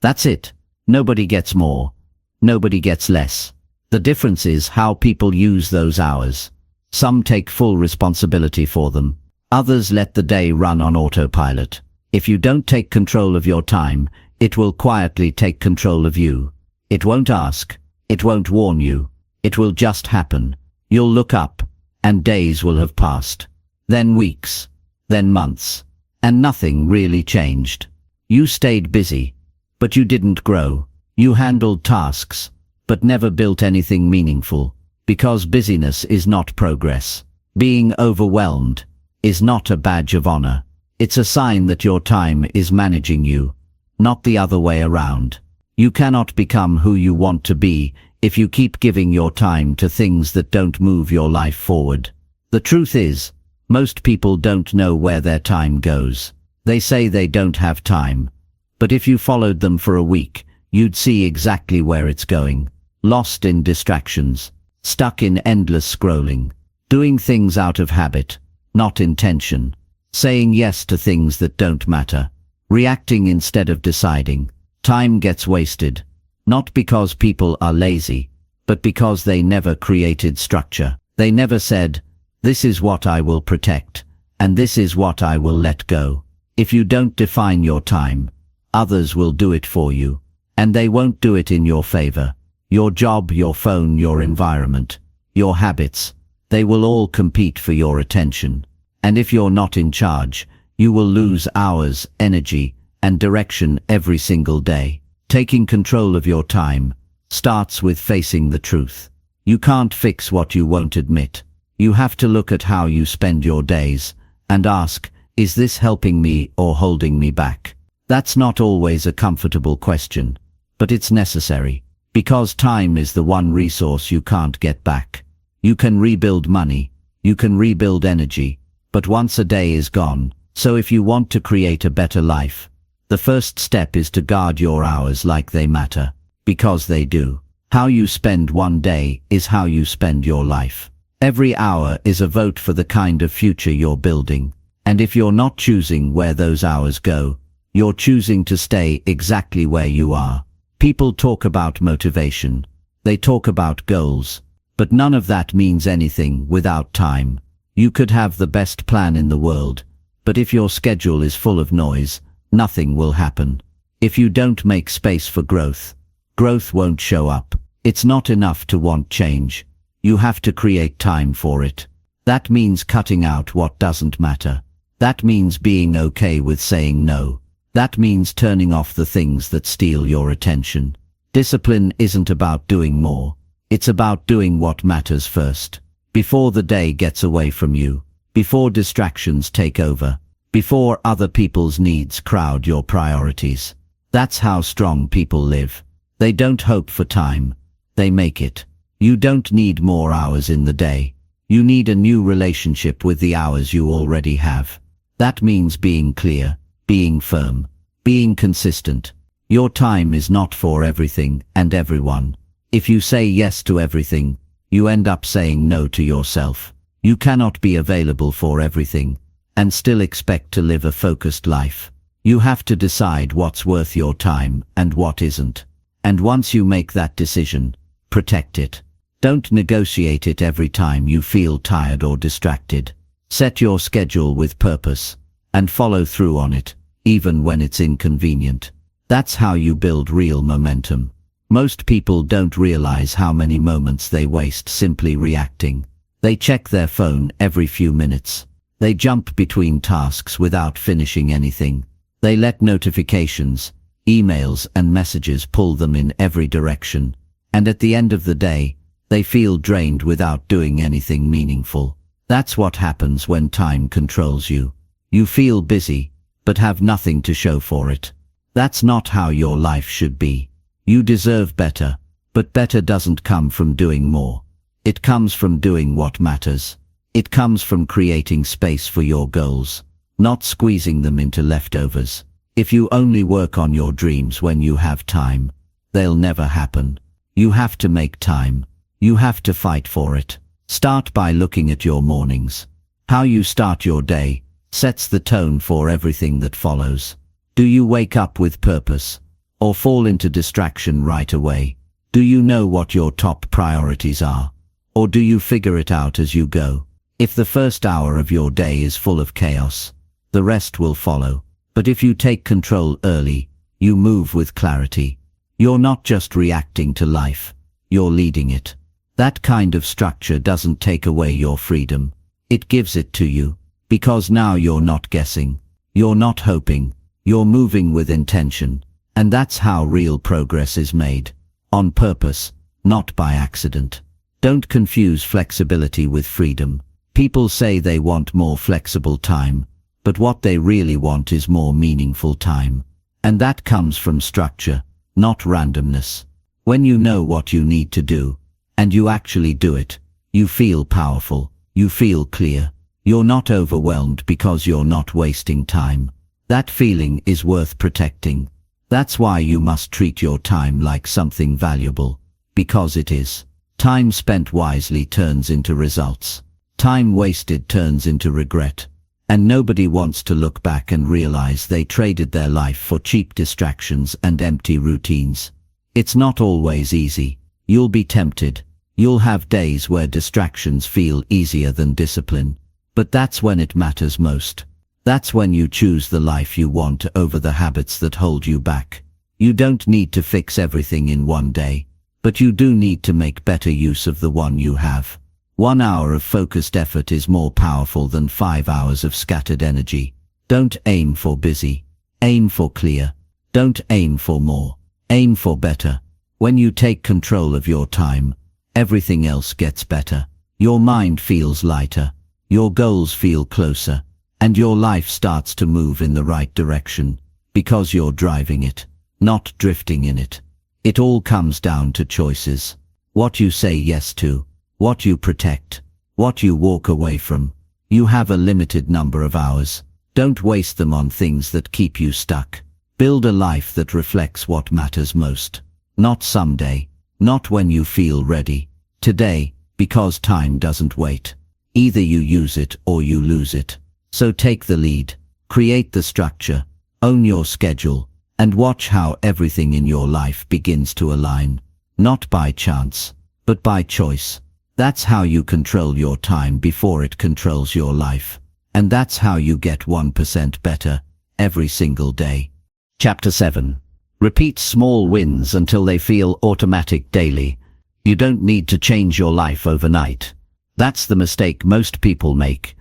That's it. Nobody gets more. Nobody gets less. The difference is how people use those hours. Some take full responsibility for them. Others let the day run on autopilot. If you don't take control of your time, it will quietly take control of you. It won't ask. It won't warn you. It will just happen. You'll look up, and days will have passed. Then weeks. Then months. And nothing really changed. You stayed busy. But you didn't grow. You handled tasks, but never built anything meaningful. Because busyness is not progress. Being overwhelmed is not a badge of honor. It's a sign that your time is managing you, not the other way around. You cannot become who you want to be if you keep giving your time to things that don't move your life forward. The truth is, most people don't know where their time goes. They say they don't have time, but if you followed them for a week, you'd see exactly where it's going. Lost in distractions, stuck in endless scrolling, doing things out of habit, not intention, saying yes to things that don't matter, reacting instead of deciding. Time gets wasted, not because people are lazy, but because they never created structure. They never said, "This is what I will protect, and this is what I will let go." If you don't define your time, others will do it for you, and they won't do it in your favor. Your job, your phone, your environment, your habits, they will all compete for your attention. And if you're not in charge, you will lose hours, energy, and direction every single day. Taking control of your time starts with facing the truth. You can't fix what you won't admit. You have to look at how you spend your days and ask, is this helping me or holding me back? That's not always a comfortable question, but it's necessary, because time is the one resource you can't get back. You can rebuild money, you can rebuild energy, but once a day is gone. So if you want to create a better life, the first step is to guard your hours like they matter, because they do. How you spend one day is how you spend your life. Every hour is a vote for the kind of future you're building. And if you're not choosing where those hours go, you're choosing to stay exactly where you are. People talk about motivation. They talk about goals. But none of that means anything without time. You could have the best plan in the world, but if your schedule is full of noise, nothing will happen. If you don't make space for growth, growth won't show up. It's not enough to want change. You have to create time for it. That means cutting out what doesn't matter. That means being okay with saying no. That means turning off the things that steal your attention. Discipline isn't about doing more. It's about doing what matters first. Before the day gets away from you. Before distractions take over. Before other people's needs crowd your priorities. That's how strong people live. They don't hope for time. They make it. You don't need more hours in the day. You need a new relationship with the hours you already have. That means being clear, being firm, being consistent. Your time is not for everything and everyone. If you say yes to everything, you end up saying no to yourself. You cannot be available for everything and still expect to live a focused life. You have to decide what's worth your time and what isn't. And once you make that decision, protect it. Don't negotiate it every time you feel tired or distracted. Set your schedule with purpose and follow through on it, even when it's inconvenient. That's how you build real momentum. Most people don't realize how many moments they waste simply reacting. They check their phone every few minutes. They jump between tasks without finishing anything. They let notifications, emails, and messages pull them in every direction. And at the end of the day, they feel drained without doing anything meaningful. That's what happens when time controls you. You feel busy, but have nothing to show for it. That's not how your life should be. You deserve better, but better doesn't come from doing more. It comes from doing what matters. It comes from creating space for your goals, not squeezing them into leftovers. If you only work on your dreams when you have time, they'll never happen. You have to make time. You have to fight for it. Start by looking at your mornings. How you start your day sets the tone for everything that follows. Do you wake up with purpose, or fall into distraction right away? Do you know what your top priorities are, or do you figure it out as you go? If the first hour of your day is full of chaos, the rest will follow. But if you take control early, you move with clarity. You're not just reacting to life, you're leading it. That kind of structure doesn't take away your freedom. It gives it to you, because now you're not guessing. You're not hoping. You're moving with intention. And that's how real progress is made. On purpose, not by accident. Don't confuse flexibility with freedom. People say they want more flexible time, but what they really want is more meaningful time. And that comes from structure, not randomness. When you know what you need to do, and you actually do it, you feel powerful, you feel clear, you're not overwhelmed because you're not wasting time. That feeling is worth protecting. That's why you must treat your time like something valuable, because it is. Time spent wisely turns into results. Time wasted turns into regret. And nobody wants to look back and realize they traded their life for cheap distractions and empty routines. It's not always easy. You'll be tempted. You'll have days where distractions feel easier than discipline. But that's when it matters most. That's when you choose the life you want over the habits that hold you back. You don't need to fix everything in one day, but you do need to make better use of the one you have. 1 hour of focused effort is more powerful than 5 hours of scattered energy. Don't aim for busy. Aim for clear. Don't aim for more. Aim for better. When you take control of your time, everything else gets better. Your mind feels lighter. Your goals feel closer. And your life starts to move in the right direction, because you're driving it, not drifting in it. It all comes down to choices. What you say yes to, what you protect, what you walk away from. You have a limited number of hours. Don't waste them on things that keep you stuck. Build a life that reflects what matters most. Not someday, not when you feel ready. Today, because time doesn't wait. Either you use it or you lose it. So take the lead, create the structure, own your schedule, and watch how everything in your life begins to align. Not by chance, but by choice. That's how you control your time before it controls your life. And that's how you get 1% better every single day. Chapter 7. Repeat small wins until they feel automatic daily. You don't need to change your life overnight. That's the mistake most people make.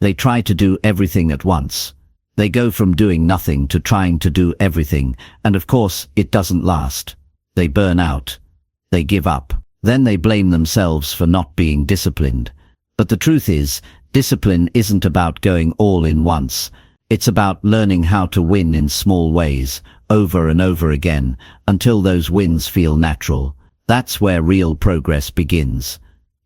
They try to do everything at once. They go from doing nothing to trying to do everything, and of course, it doesn't last. They burn out. They give up. Then they blame themselves for not being disciplined. But the truth is, discipline isn't about going all in once. It's about learning how to win in small ways, over and over again, until those wins feel natural. That's where real progress begins.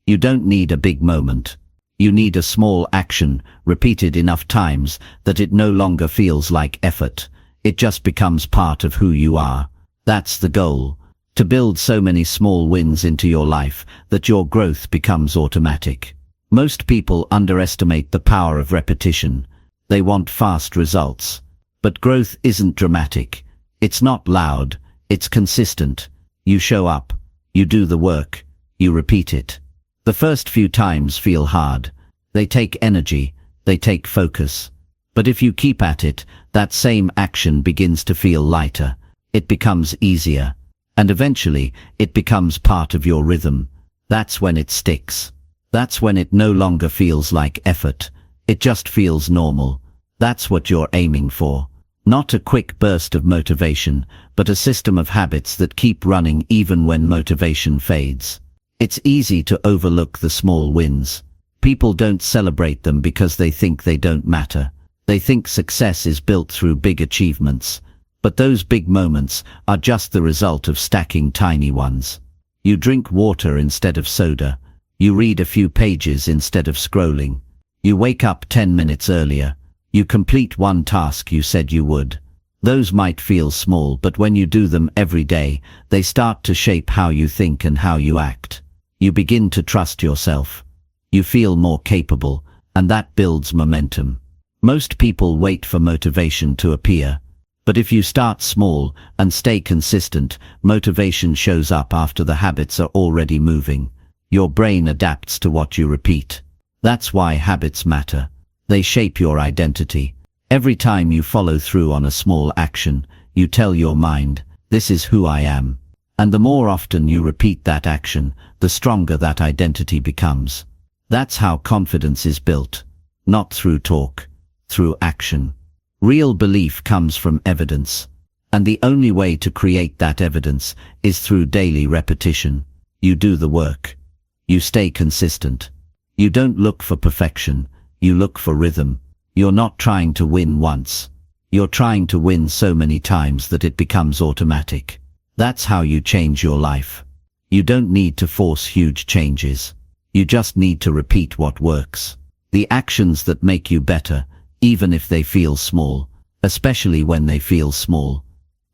You don't need a big moment. You need a small action, repeated enough times that it no longer feels like effort. It just becomes part of who you are. That's the goal. To build so many small wins into your life that your growth becomes automatic. Most people underestimate the power of repetition. They want fast results. But growth isn't dramatic. It's not loud. It's consistent. You show up. You do the work. You repeat it. The first few times feel hard. They take energy. They take focus. But if you keep at it, that same action begins to feel lighter. It becomes easier. And eventually, it becomes part of your rhythm. That's when it sticks. That's when it no longer feels like effort. It just feels normal. That's what you're aiming for. Not a quick burst of motivation, but a system of habits that keep running even when motivation fades. It's easy to overlook the small wins. People don't celebrate them because they think they don't matter. They think success is built through big achievements. But those big moments are just the result of stacking tiny ones. You drink water instead of soda. You read a few pages instead of scrolling. You wake up 10 minutes earlier. You complete one task you said you would. Those might feel small, but when you do them every day, they start to shape how you think and how you act. You begin to trust yourself. You feel more capable, and that builds momentum. Most people wait for motivation to appear. But if you start small and stay consistent, motivation shows up after the habits are already moving. Your brain adapts to what you repeat. That's why habits matter. They shape your identity. Every time you follow through on a small action, you tell your mind, "This is who I am." And the more often you repeat that action, the stronger that identity becomes. That's how confidence is built. Not through talk, through action. Real belief comes from evidence. And the only way to create that evidence is through daily repetition. You do the work. You stay consistent. You don't look for perfection. You look for rhythm. You're not trying to win once. You're trying to win so many times that it becomes automatic. That's how you change your life. You don't need to force huge changes. You just need to repeat what works. The actions that make you better, even if they feel small, especially when they feel small.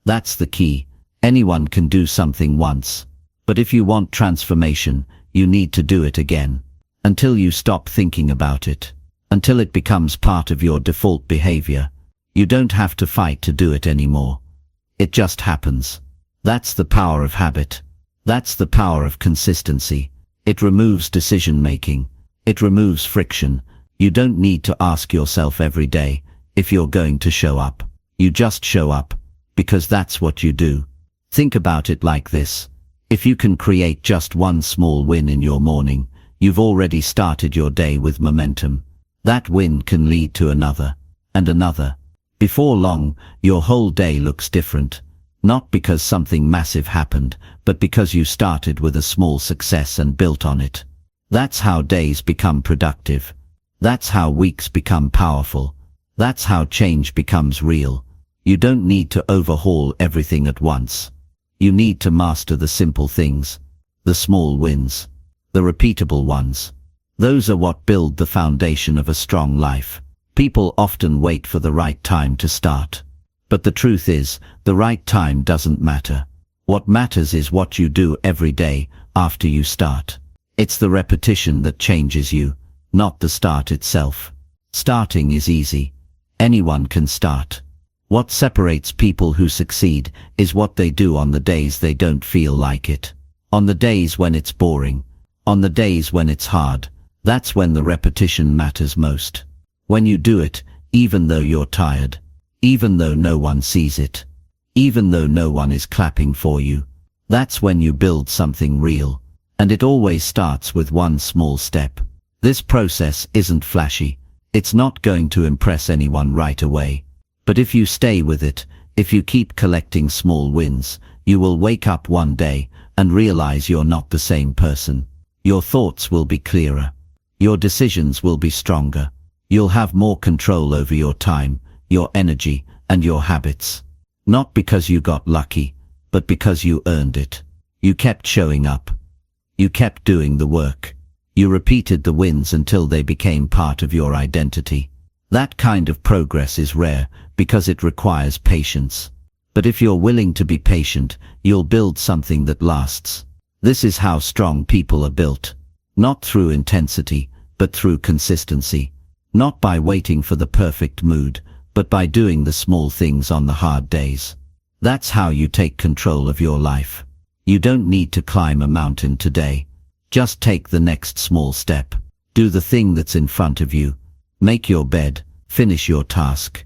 That's the key. Anyone can do something once. But if you want transformation, you need to do it again. Until you stop thinking about it. Until it becomes part of your default behavior. You don't have to fight to do it anymore. It just happens. That's the power of habit. That's the power of consistency. It removes decision-making. It removes friction. You don't need to ask yourself every day if you're going to show up. You just show up, because that's what you do. Think about it like this. If you can create just one small win in your morning, you've already started your day with momentum. That win can lead to another, and another. Before long, your whole day looks different. Not because something massive happened, but because you started with a small success and built on it. That's how days become productive. That's how weeks become powerful. That's how change becomes real. You don't need to overhaul everything at once. You need to master the simple things, the small wins, the repeatable ones. Those are what build the foundation of a strong life. People often wait for the right time to start. But the truth is, the right time doesn't matter. What matters is what you do every day after you start. It's the repetition that changes you, not the start itself. Starting is easy. Anyone can start. What separates people who succeed is what they do on the days they don't feel like it. On the days when it's boring. On the days when it's hard. That's when the repetition matters most. When you do it, even though you're tired. Even though no one sees it. Even though no one is clapping for you. That's when you build something real. And it always starts with one small step. This process isn't flashy. It's not going to impress anyone right away. But if you stay with it, if you keep collecting small wins, you will wake up one day and realize you're not the same person. Your thoughts will be clearer. Your decisions will be stronger. You'll have more control over your time, your energy, and your habits. Not because you got lucky, but because you earned it. You kept showing up. You kept doing the work. You repeated the wins until they became part of your identity. That kind of progress is rare because it requires patience. But if you're willing to be patient, you'll build something that lasts. This is how strong people are built. Not through intensity, but through consistency. Not by waiting for the perfect mood, but by doing the small things on the hard days. That's how you take control of your life. You don't need to climb a mountain today. Just take the next small step. Do the thing that's in front of you. Make your bed, finish your task.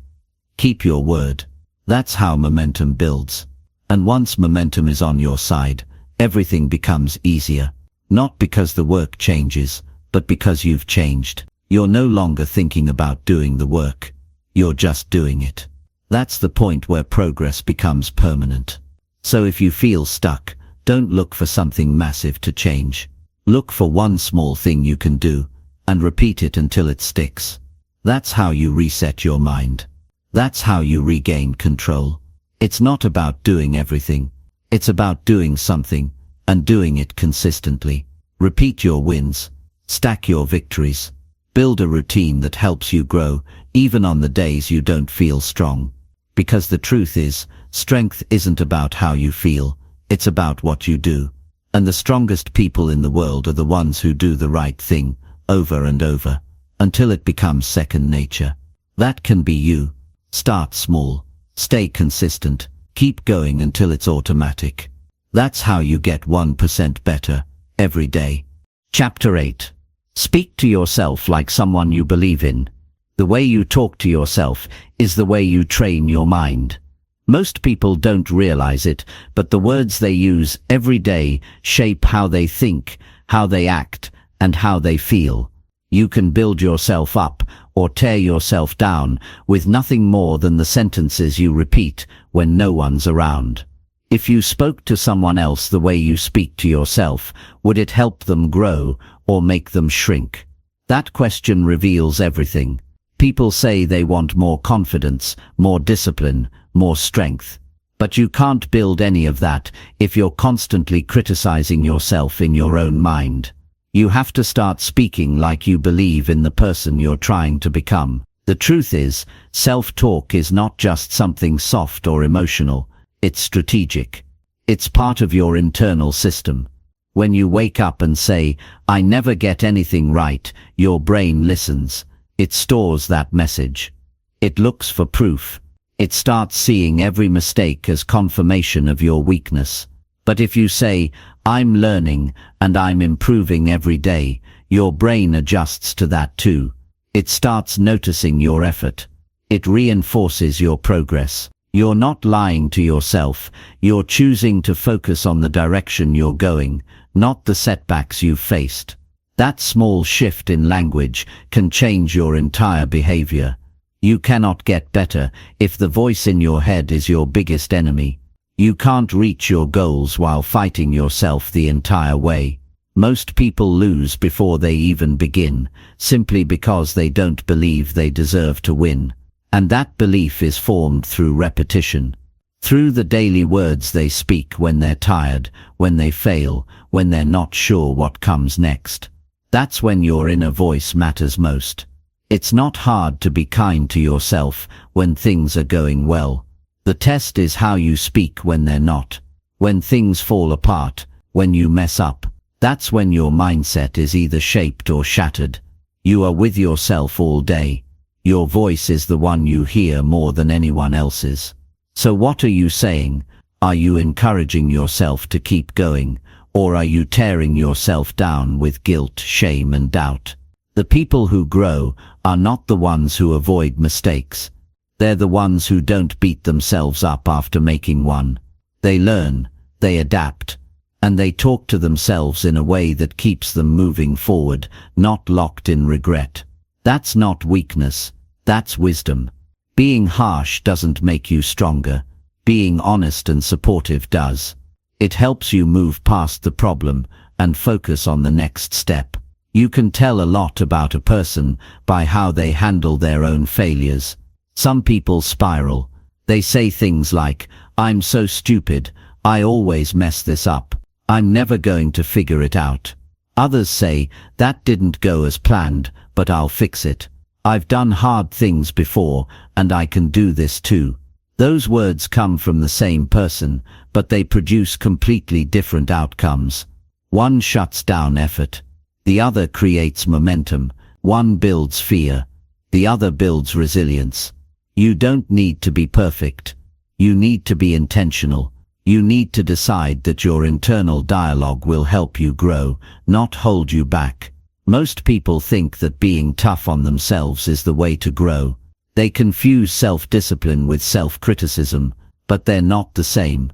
Keep your word. That's how momentum builds. And once momentum is on your side, everything becomes easier. Not because the work changes, but because you've changed. You're no longer thinking about doing the work. You're just doing it. That's the point where progress becomes permanent. So if you feel stuck, don't look for something massive to change. Look for one small thing you can do, and repeat it until it sticks. That's how you reset your mind. That's how you regain control. It's not about doing everything. It's about doing something, and doing it consistently. Repeat your wins. Stack your victories. Build a routine that helps you grow, even on the days you don't feel strong. Because the truth is, strength isn't about how you feel, it's about what you do. And the strongest people in the world are the ones who do the right thing, over and over, until it becomes second nature. That can be you. Start small. Stay consistent. Keep going until it's automatic. That's how you get 1% better, every day. Chapter 8. Speak to yourself like someone you believe in. The way you talk to yourself is the way you train your mind. Most people don't realize it, but the words they use every day shape how they think, how they act, and how they feel. You can build yourself up or tear yourself down with nothing more than the sentences you repeat when no one's around. If you spoke to someone else the way you speak to yourself, would it help them grow or make them shrink? That question reveals everything. People say they want more confidence, more discipline, more strength. But you can't build any of that if you're constantly criticizing yourself in your own mind. You have to start speaking like you believe in the person you're trying to become. The truth is, self-talk is not just something soft or emotional, it's strategic. It's part of your internal system. When you wake up and say, "I never get anything right," your brain listens. It stores that message. It looks for proof. It starts seeing every mistake as confirmation of your weakness. But if you say, "I'm learning and I'm improving every day," your brain adjusts to that too. It starts noticing your effort. It reinforces your progress. You're not lying to yourself. You're choosing to focus on the direction you're going, not the setbacks you've faced. That small shift in language can change your entire behavior. You cannot get better if the voice in your head is your biggest enemy. You can't reach your goals while fighting yourself the entire way. Most people lose before they even begin, simply because they don't believe they deserve to win. And that belief is formed through repetition. Through the daily words they speak when they're tired, when they fail, when they're not sure what comes next. That's when your inner voice matters most. It's not hard to be kind to yourself when things are going well. The test is how you speak when they're not. When things fall apart, when you mess up, that's when your mindset is either shaped or shattered. You are with yourself all day. Your voice is the one you hear more than anyone else's. So what are you saying? Are you encouraging yourself to keep going, or are you tearing yourself down with guilt, shame, and doubt? The people who grow are not the ones who avoid mistakes. They're the ones who don't beat themselves up after making one. They learn, they adapt, and they talk to themselves in a way that keeps them moving forward, not locked in regret. That's not weakness, that's wisdom. Being harsh doesn't make you stronger. Being honest and supportive does. It helps you move past the problem and focus on the next step. You can tell a lot about a person by how they handle their own failures. Some people spiral. They say things like, "I'm so stupid, I always mess this up. I'm never going to figure it out." Others say, "That didn't go as planned, but I'll fix it. I've done hard things before, and I can do this too." Those words come from the same person, but they produce completely different outcomes. One shuts down effort. The other creates momentum. One builds fear. The other builds resilience. You don't need to be perfect. You need to be intentional. You need to decide that your internal dialogue will help you grow, not hold you back. Most people think that being tough on themselves is the way to grow. They confuse self-discipline with self-criticism, but they're not the same.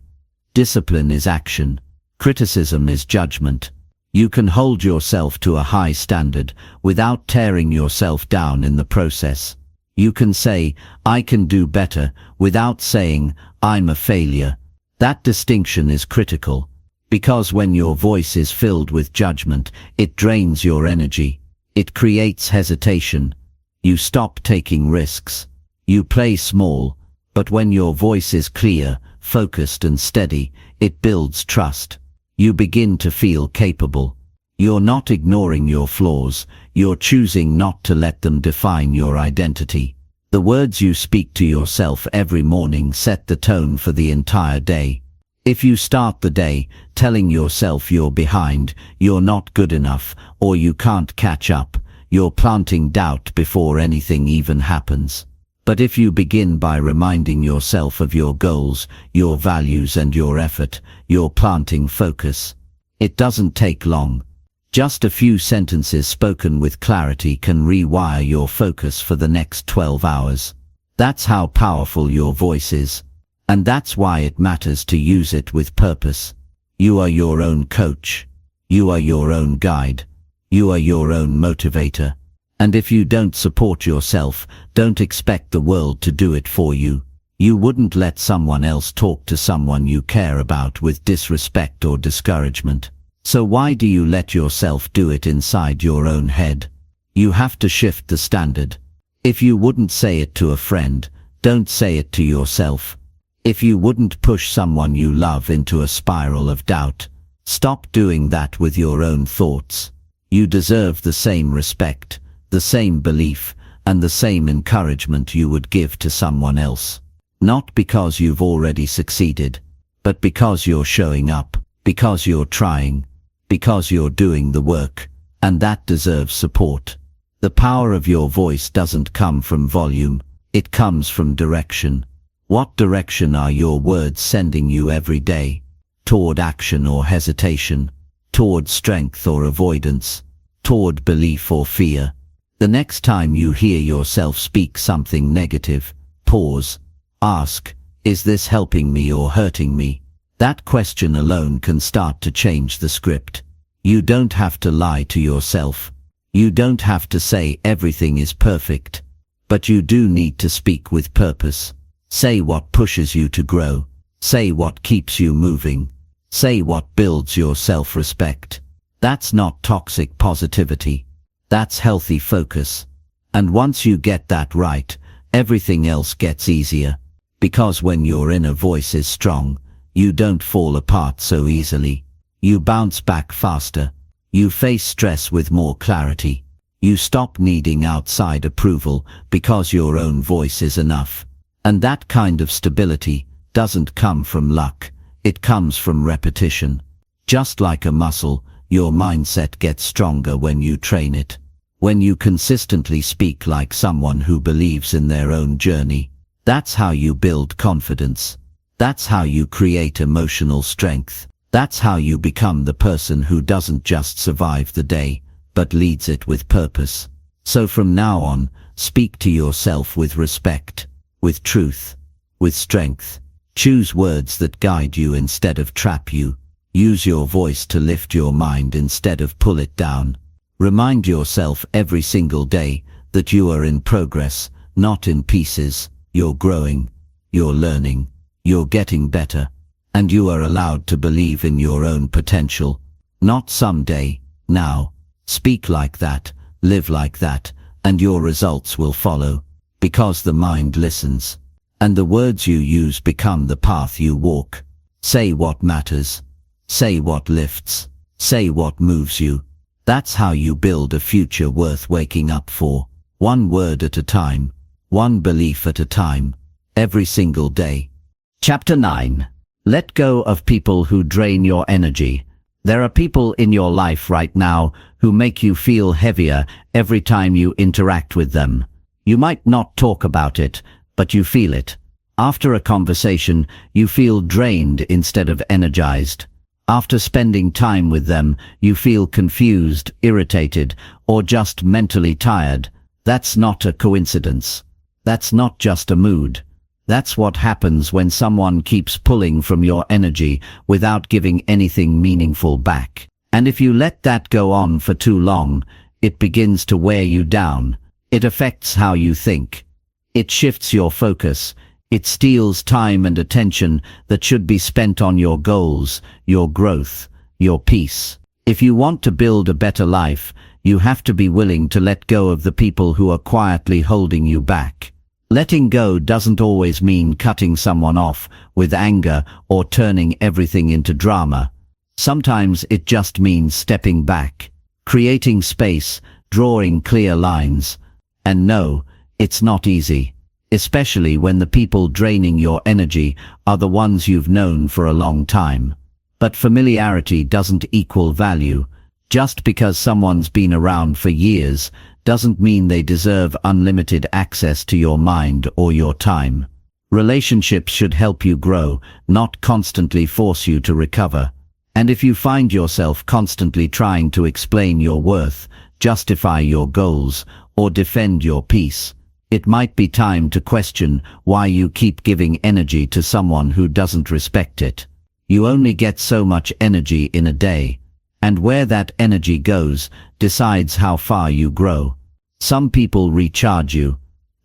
Discipline is action. Criticism is judgment. You can hold yourself to a high standard without tearing yourself down in the process. You can say, "I can do better," without saying, "I'm a failure." That distinction is critical, because when your voice is filled with judgment, it drains your energy. It creates hesitation. You stop taking risks. You play small, but when your voice is clear, focused and steady, it builds trust. You begin to feel capable. You're not ignoring your flaws, you're choosing not to let them define your identity. The words you speak to yourself every morning set the tone for the entire day. If you start the day telling yourself you're behind, you're not good enough, or you can't catch up, you're planting doubt before anything even happens. But if you begin by reminding yourself of your goals, your values and your effort, you're planting focus. It doesn't take long. Just a few sentences spoken with clarity can rewire your focus for the next 12 hours. That's how powerful your voice is. And that's why it matters to use it with purpose. You are your own coach. You are your own guide. You are your own motivator. And if you don't support yourself, don't expect the world to do it for you. You wouldn't let someone else talk to someone you care about with disrespect or discouragement. So why do you let yourself do it inside your own head? You have to shift the standard. If you wouldn't say it to a friend, don't say it to yourself. If you wouldn't push someone you love into a spiral of doubt, stop doing that with your own thoughts. You deserve the same respect, the same belief, and the same encouragement you would give to someone else. Not because you've already succeeded, but because you're showing up, because you're trying, because you're doing the work, and that deserves support. The power of your voice doesn't come from volume, it comes from direction. What direction are your words sending you every day? Toward action or hesitation? Toward strength or avoidance? Toward belief or fear? The next time you hear yourself speak something negative, pause. Ask, is this helping me or hurting me? That question alone can start to change the script. You don't have to lie to yourself. You don't have to say everything is perfect. But you do need to speak with purpose. Say what pushes you to grow. Say what keeps you moving. Say what builds your self-respect. That's not toxic positivity. That's healthy focus. And once you get that right, everything else gets easier. Because when your inner voice is strong, you don't fall apart so easily. You bounce back faster. You face stress with more clarity. You stop needing outside approval because your own voice is enough. And that kind of stability doesn't come from luck. It comes from repetition. Just like a muscle, your mindset gets stronger when you train it. When you consistently speak like someone who believes in their own journey, that's how you build confidence. That's how you create emotional strength. That's how you become the person who doesn't just survive the day, but leads it with purpose. So from now on, speak to yourself with respect, with truth, with strength. Choose words that guide you instead of trap you. Use your voice to lift your mind instead of pull it down. Remind yourself every single day that you are in progress, not in pieces. You're growing, you're learning, you're getting better, and you are allowed to believe in your own potential. Not someday, now. Speak like that, live like that, and your results will follow, because the mind listens. And the words you use become the path you walk. Say what matters. Say what lifts. Say what moves you. That's how you build a future worth waking up for. One word at a time. One belief at a time. Every single day. Chapter 9. Let go of people who drain your energy. There are people in your life right now who make you feel heavier every time you interact with them. You might not talk about it, but you feel it. After a conversation, you feel drained instead of energized. After spending time with them, you feel confused, irritated, or just mentally tired. That's not a coincidence. That's not just a mood. That's what happens when someone keeps pulling from your energy without giving anything meaningful back. And if you let that go on for too long, it begins to wear you down. It affects how you think. It shifts your focus. It steals time and attention that should be spent on your goals, your growth, your peace. If you want to build a better life, you have to be willing to let go of the people who are quietly holding you back. Letting go doesn't always mean cutting someone off with anger or turning everything into drama. Sometimes it just means stepping back, creating space, drawing clear lines. And no, it's not easy, especially when the people draining your energy are the ones you've known for a long time. But familiarity doesn't equal value. Just because someone's been around for years doesn't mean they deserve unlimited access to your mind or your time. Relationships should help you grow, not constantly force you to recover. And if you find yourself constantly trying to explain your worth, justify your goals, or defend your peace, it might be time to question why you keep giving energy to someone who doesn't respect it. You only get so much energy in a day, and where that energy goes decides how far you grow. Some people recharge you.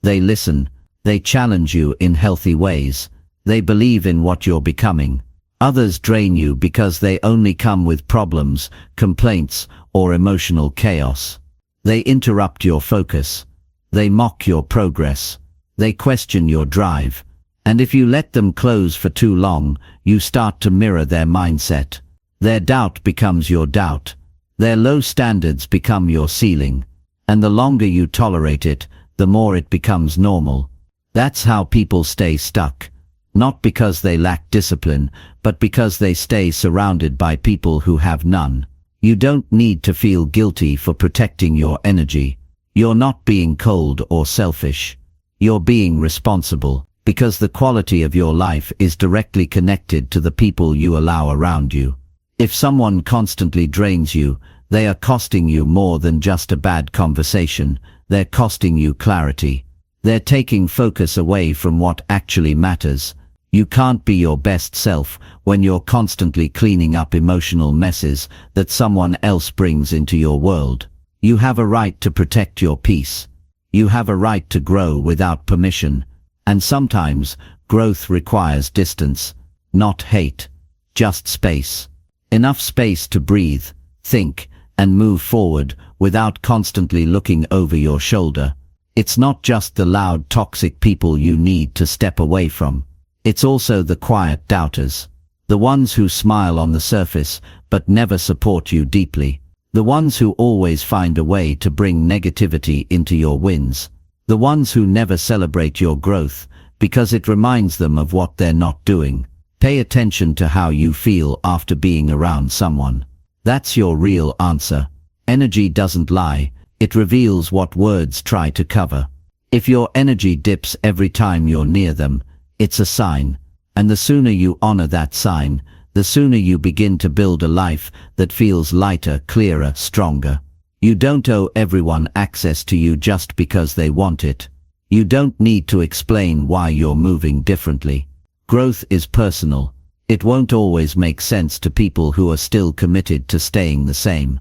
They listen. They challenge you in healthy ways. They believe in what you're becoming. Others drain you because they only come with problems, complaints, or emotional chaos. They interrupt your focus. They mock your progress. They question your drive. And if you let them close for too long, you start to mirror their mindset. Their doubt becomes your doubt. Their low standards become your ceiling. And the longer you tolerate it, the more it becomes normal. That's how people stay stuck. Not because they lack discipline, but because they stay surrounded by people who have none. You don't need to feel guilty for protecting your energy. You're not being cold or selfish. You're being responsible, because the quality of your life is directly connected to the people you allow around you. If someone constantly drains you, they are costing you more than just a bad conversation. They're costing you clarity. They're taking focus away from what actually matters. You can't be your best self when you're constantly cleaning up emotional messes that someone else brings into your world. You have a right to protect your peace. You have a right to grow without permission. And sometimes, growth requires distance, not hate, just space. Enough space to breathe, think, and move forward without constantly looking over your shoulder. It's not just the loud, toxic people you need to step away from. It's also the quiet doubters. The ones who smile on the surface but never support you deeply. The ones who always find a way to bring negativity into your wins. The ones who never celebrate your growth because it reminds them of what they're not doing. Pay attention to how you feel after being around someone. That's your real answer. Energy doesn't lie. It reveals what words try to cover. If your energy dips every time you're near them, it's a sign. And the sooner you honor that sign, the sooner you begin to build a life that feels lighter, clearer, stronger. You don't owe everyone access to you just because they want it. You don't need to explain why you're moving differently. Growth is personal. It won't always make sense to people who are still committed to staying the same.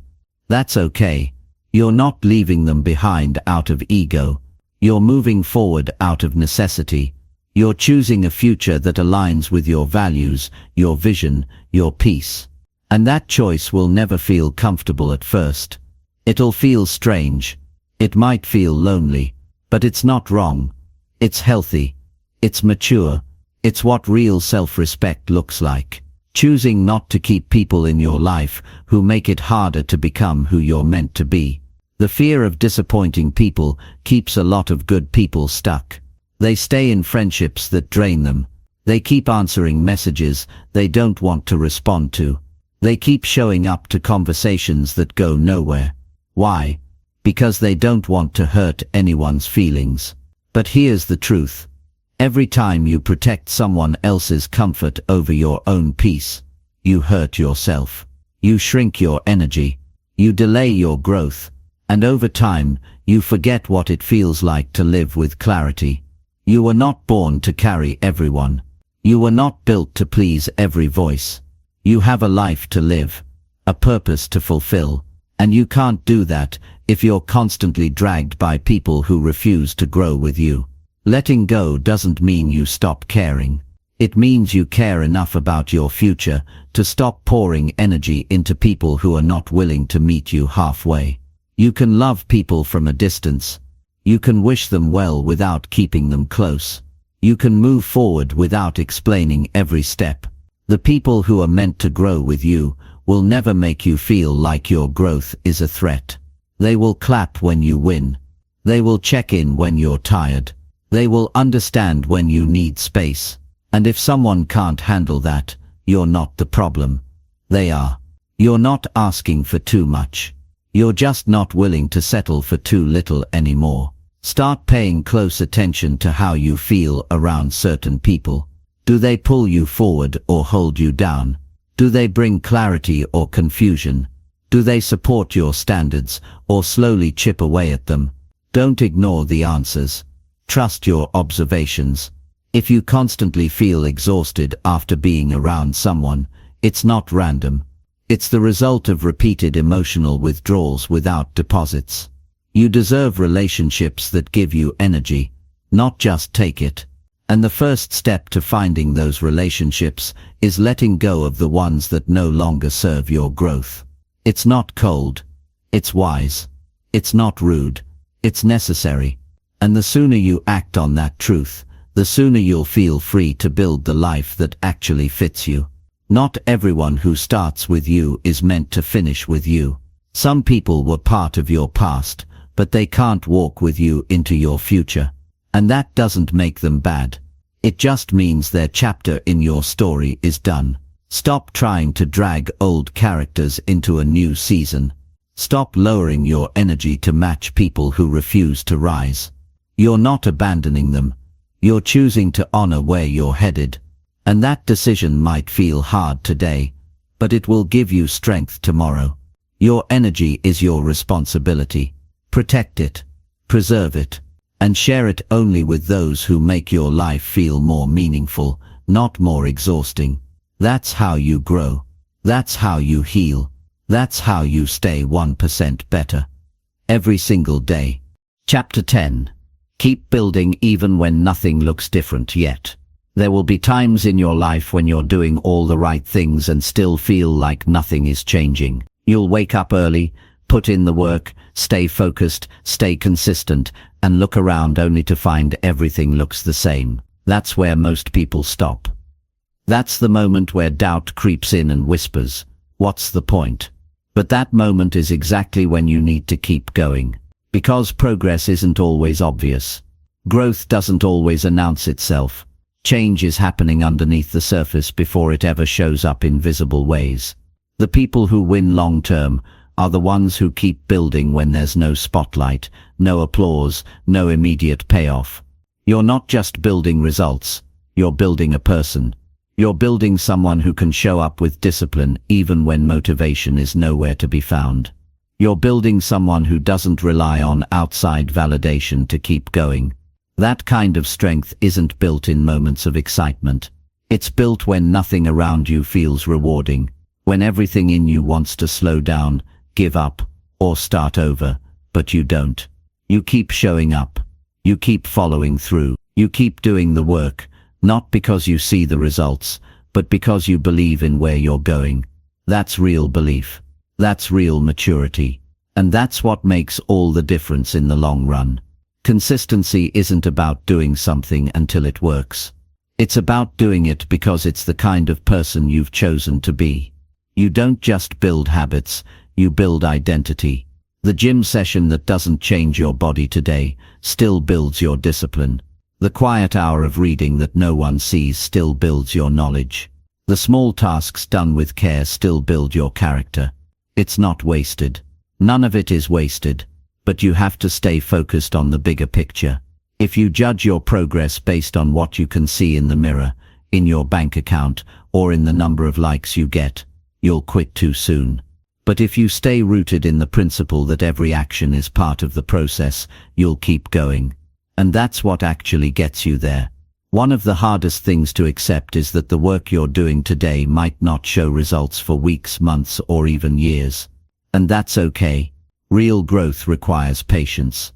That's okay. You're not leaving them behind out of ego. You're moving forward out of necessity. You're choosing a future that aligns with your values, your vision, your peace. And that choice will never feel comfortable at first. It'll feel strange. It might feel lonely. But it's not wrong. It's healthy. It's mature. It's what real self-respect looks like. Choosing not to keep people in your life who make it harder to become who you're meant to be. The fear of disappointing people keeps a lot of good people stuck. They stay in friendships that drain them. They keep answering messages they don't want to respond to. They keep showing up to conversations that go nowhere. Why? Because they don't want to hurt anyone's feelings. But here's the truth. Every time you protect someone else's comfort over your own peace, you hurt yourself. You shrink your energy. You delay your growth. And over time, you forget what it feels like to live with clarity. You were not born to carry everyone. You were not built to please every voice. You have a life to live, a purpose to fulfill, and you can't do that if you're constantly dragged by people who refuse to grow with you. Letting go doesn't mean you stop caring. It means you care enough about your future to stop pouring energy into people who are not willing to meet you halfway. You can love people from a distance. You can wish them well without keeping them close. You can move forward without explaining every step. The people who are meant to grow with you will never make you feel like your growth is a threat. They will clap when you win. They will check in when you're tired. They will understand when you need space. And if someone can't handle that, you're not the problem. They are. You're not asking for too much. You're just not willing to settle for too little anymore. Start paying close attention to how you feel around certain people. Do they pull you forward or hold you down? Do they bring clarity or confusion? Do they support your standards or slowly chip away at them? Don't ignore the answers. Trust your observations. If you constantly feel exhausted after being around someone, it's not random. It's the result of repeated emotional withdrawals without deposits. You deserve relationships that give you energy, not just take it. And the first step to finding those relationships is letting go of the ones that no longer serve your growth. It's not cold. It's wise. It's not rude. It's necessary. And the sooner you act on that truth, the the sooner you'll feel free to build the life that actually fits you. Not everyone who starts with you is meant to finish with you. Some people were part of your past, but they can't walk with you into your future. And that doesn't make them bad. It just means their chapter in your story is done. Stop trying to drag old characters into a new season. Stop lowering your energy to match people who refuse to rise. You're not abandoning them. You're choosing to honor where you're headed. And that decision might feel hard today, but it will give you strength tomorrow. Your energy is your responsibility. Protect it, preserve it, and share it only with those who make your life feel more meaningful, not more exhausting. That's how you grow. That's how you heal. That's how you stay 1% better. Every single day. Chapter 10. Keep building even when nothing looks different yet. There will be times in your life when you're doing all the right things and still feel like nothing is changing. You'll wake up early, put in the work, stay focused, stay consistent, and look around only to find everything looks the same. That's where most people stop. That's the moment where doubt creeps in and whispers, "What's the point?" But that moment is exactly when you need to keep going. Because progress isn't always obvious. Growth doesn't always announce itself. Change is happening underneath the surface before it ever shows up in visible ways. The people who win long-term are the ones who keep building when there's no spotlight, no applause, no immediate payoff. You're not just building results, you're building a person. You're building someone who can show up with discipline even when motivation is nowhere to be found. You're building someone who doesn't rely on outside validation to keep going. That kind of strength isn't built in moments of excitement. It's built when nothing around you feels rewarding, when everything in you wants to slow down, give up, or start over, but you don't. You keep showing up. You keep following through. You keep doing the work, not because you see the results, but because you believe in where you're going. That's real belief. That's real maturity. And that's what makes all the difference in the long run. Consistency isn't about doing something until it works. It's about doing it because it's the kind of person you've chosen to be. You don't just build habits, you build identity. The gym session that doesn't change your body today still builds your discipline. The quiet hour of reading that no one sees still builds your knowledge. The small tasks done with care still build your character. It's not wasted. None of it is wasted, but you have to stay focused on the bigger picture. If you judge your progress based on what you can see in the mirror, in your bank account, or in the number of likes you get, you'll quit too soon. But if you stay rooted in the principle that every action is part of the process, you'll keep going. And that's what actually gets you there. One of the hardest things to accept is that the work you're doing today might not show results for weeks, months, or even years. And that's okay. Real growth requires patience.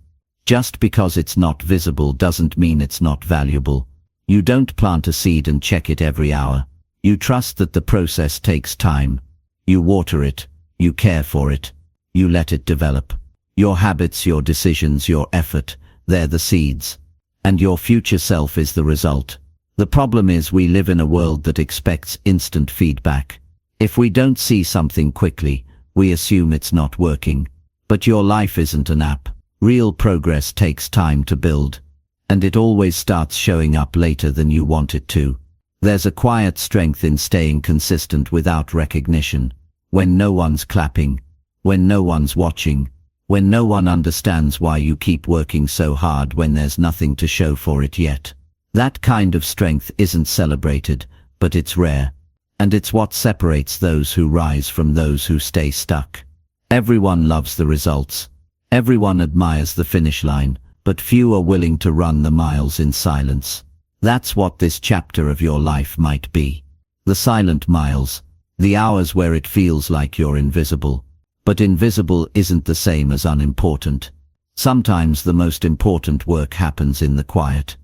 Just because it's not visible doesn't mean it's not valuable. You don't plant a seed and check it every hour. You trust that the process takes time. You water it. You care for it. You let it develop. Your habits, your decisions, your effort, they're the seeds. And your future self is the result. The problem is we live in a world that expects instant feedback. If we don't see something quickly, we assume it's not working. But your life isn't an app. Real progress takes time to build. And it always starts showing up later than you want it to. There's a quiet strength in staying consistent without recognition. When no one's clapping. When no one's watching. When no one understands why you keep working so hard when there's nothing to show for it yet. That kind of strength isn't celebrated, but it's rare. And it's what separates those who rise from those who stay stuck. Everyone loves the results. Everyone admires the finish line, but few are willing to run the miles in silence. That's what this chapter of your life might be. The silent miles. The hours where it feels like you're invisible. But invisible isn't the same as unimportant. Sometimes the most important work happens in the quiet.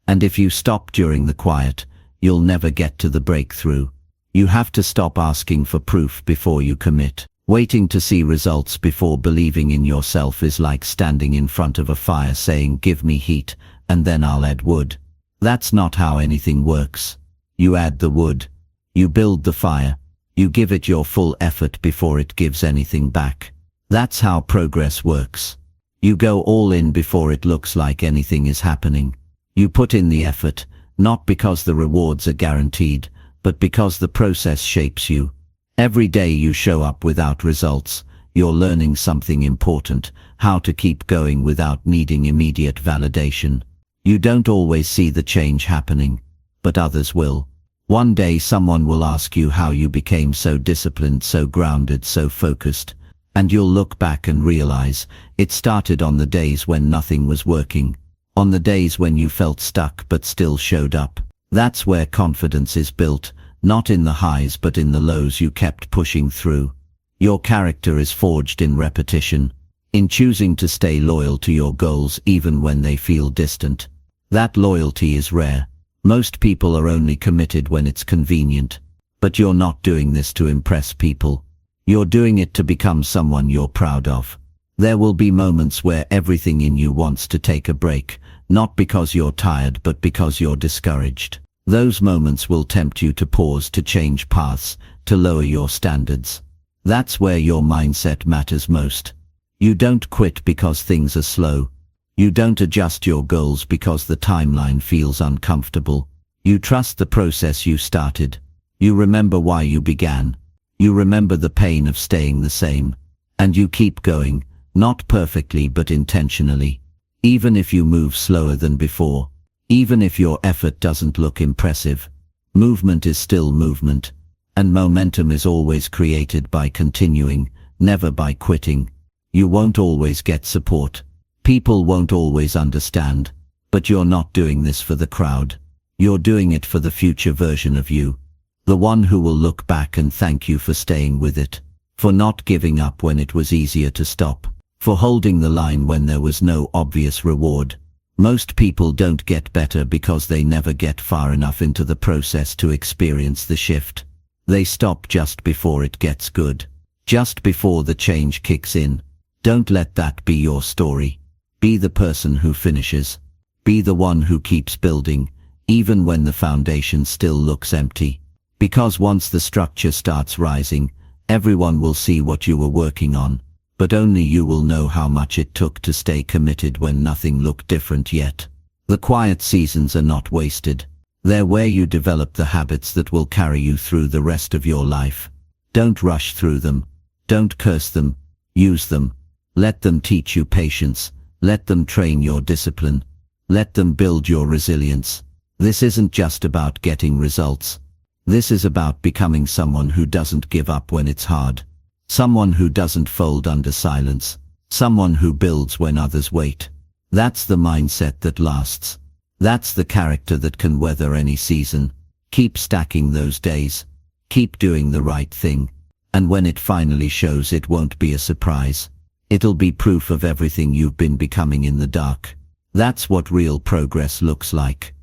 And if you stop during the quiet, you'll never get to the breakthrough. You have to stop asking for proof before you commit. Waiting to see results before believing in yourself is like standing in front of a fire saying, "Give me heat, and then I'll add wood." That's not how anything works. You add the wood. You build the fire. You give it your full effort before it gives anything back. That's how progress works. You go all in before it looks like anything is happening. You put in the effort, not because the rewards are guaranteed, but because the process shapes you. Every day you show up without results, you're learning something important, how to keep going without needing immediate validation. You don't always see the change happening, but others will. One day someone will ask you how you became so disciplined, so grounded, so focused, and you'll look back and realize it started on the days when nothing was working, on the days when you felt stuck but still showed up. That's where confidence is built, not in the highs but in the lows you kept pushing through. Your character is forged in repetition, in choosing to stay loyal to your goals even when they feel distant. That loyalty is rare. Most people are only committed when it's convenient. But you're not doing this to impress people. You're doing it to become someone you're proud of. There will be moments where everything in you wants to take a break, not because you're tired but because you're discouraged. Those moments will tempt you to pause, to change paths, to lower your standards. That's where your mindset matters most. You don't quit because things are slow. You don't adjust your goals because the timeline feels uncomfortable. You trust the process you started. You remember why you began. You remember the pain of staying the same. And you keep going, not perfectly but intentionally. Even if you move slower than before, even if your effort doesn't look impressive, movement is still movement. And momentum is always created by continuing, never by quitting. You won't always get support. People won't always understand. But you're not doing this for the crowd. You're doing it for the future version of you. The one who will look back and thank you for staying with it. For not giving up when it was easier to stop. For holding the line when there was no obvious reward. Most people don't get better because they never get far enough into the process to experience the shift. They stop just before it gets good. Just before the change kicks in. Don't let that be your story. Be the person who finishes. Be the one who keeps building, even when the foundation still looks empty. Because once the structure starts rising, everyone will see what you were working on. But only you will know how much it took to stay committed when nothing looked different yet. The quiet seasons are not wasted. They're where you develop the habits that will carry you through the rest of your life. Don't rush through them. Don't curse them. Use them. Let them teach you patience. Let them train your discipline. Let them build your resilience. This isn't just about getting results. This is about becoming someone who doesn't give up when it's hard. Someone who doesn't fold under silence. Someone who builds when others wait. That's the mindset that lasts. That's the character that can weather any season. Keep stacking those days. Keep doing the right thing. And when it finally shows, it won't be a surprise. It'll be proof of everything you've been becoming in the dark. That's what real progress looks like.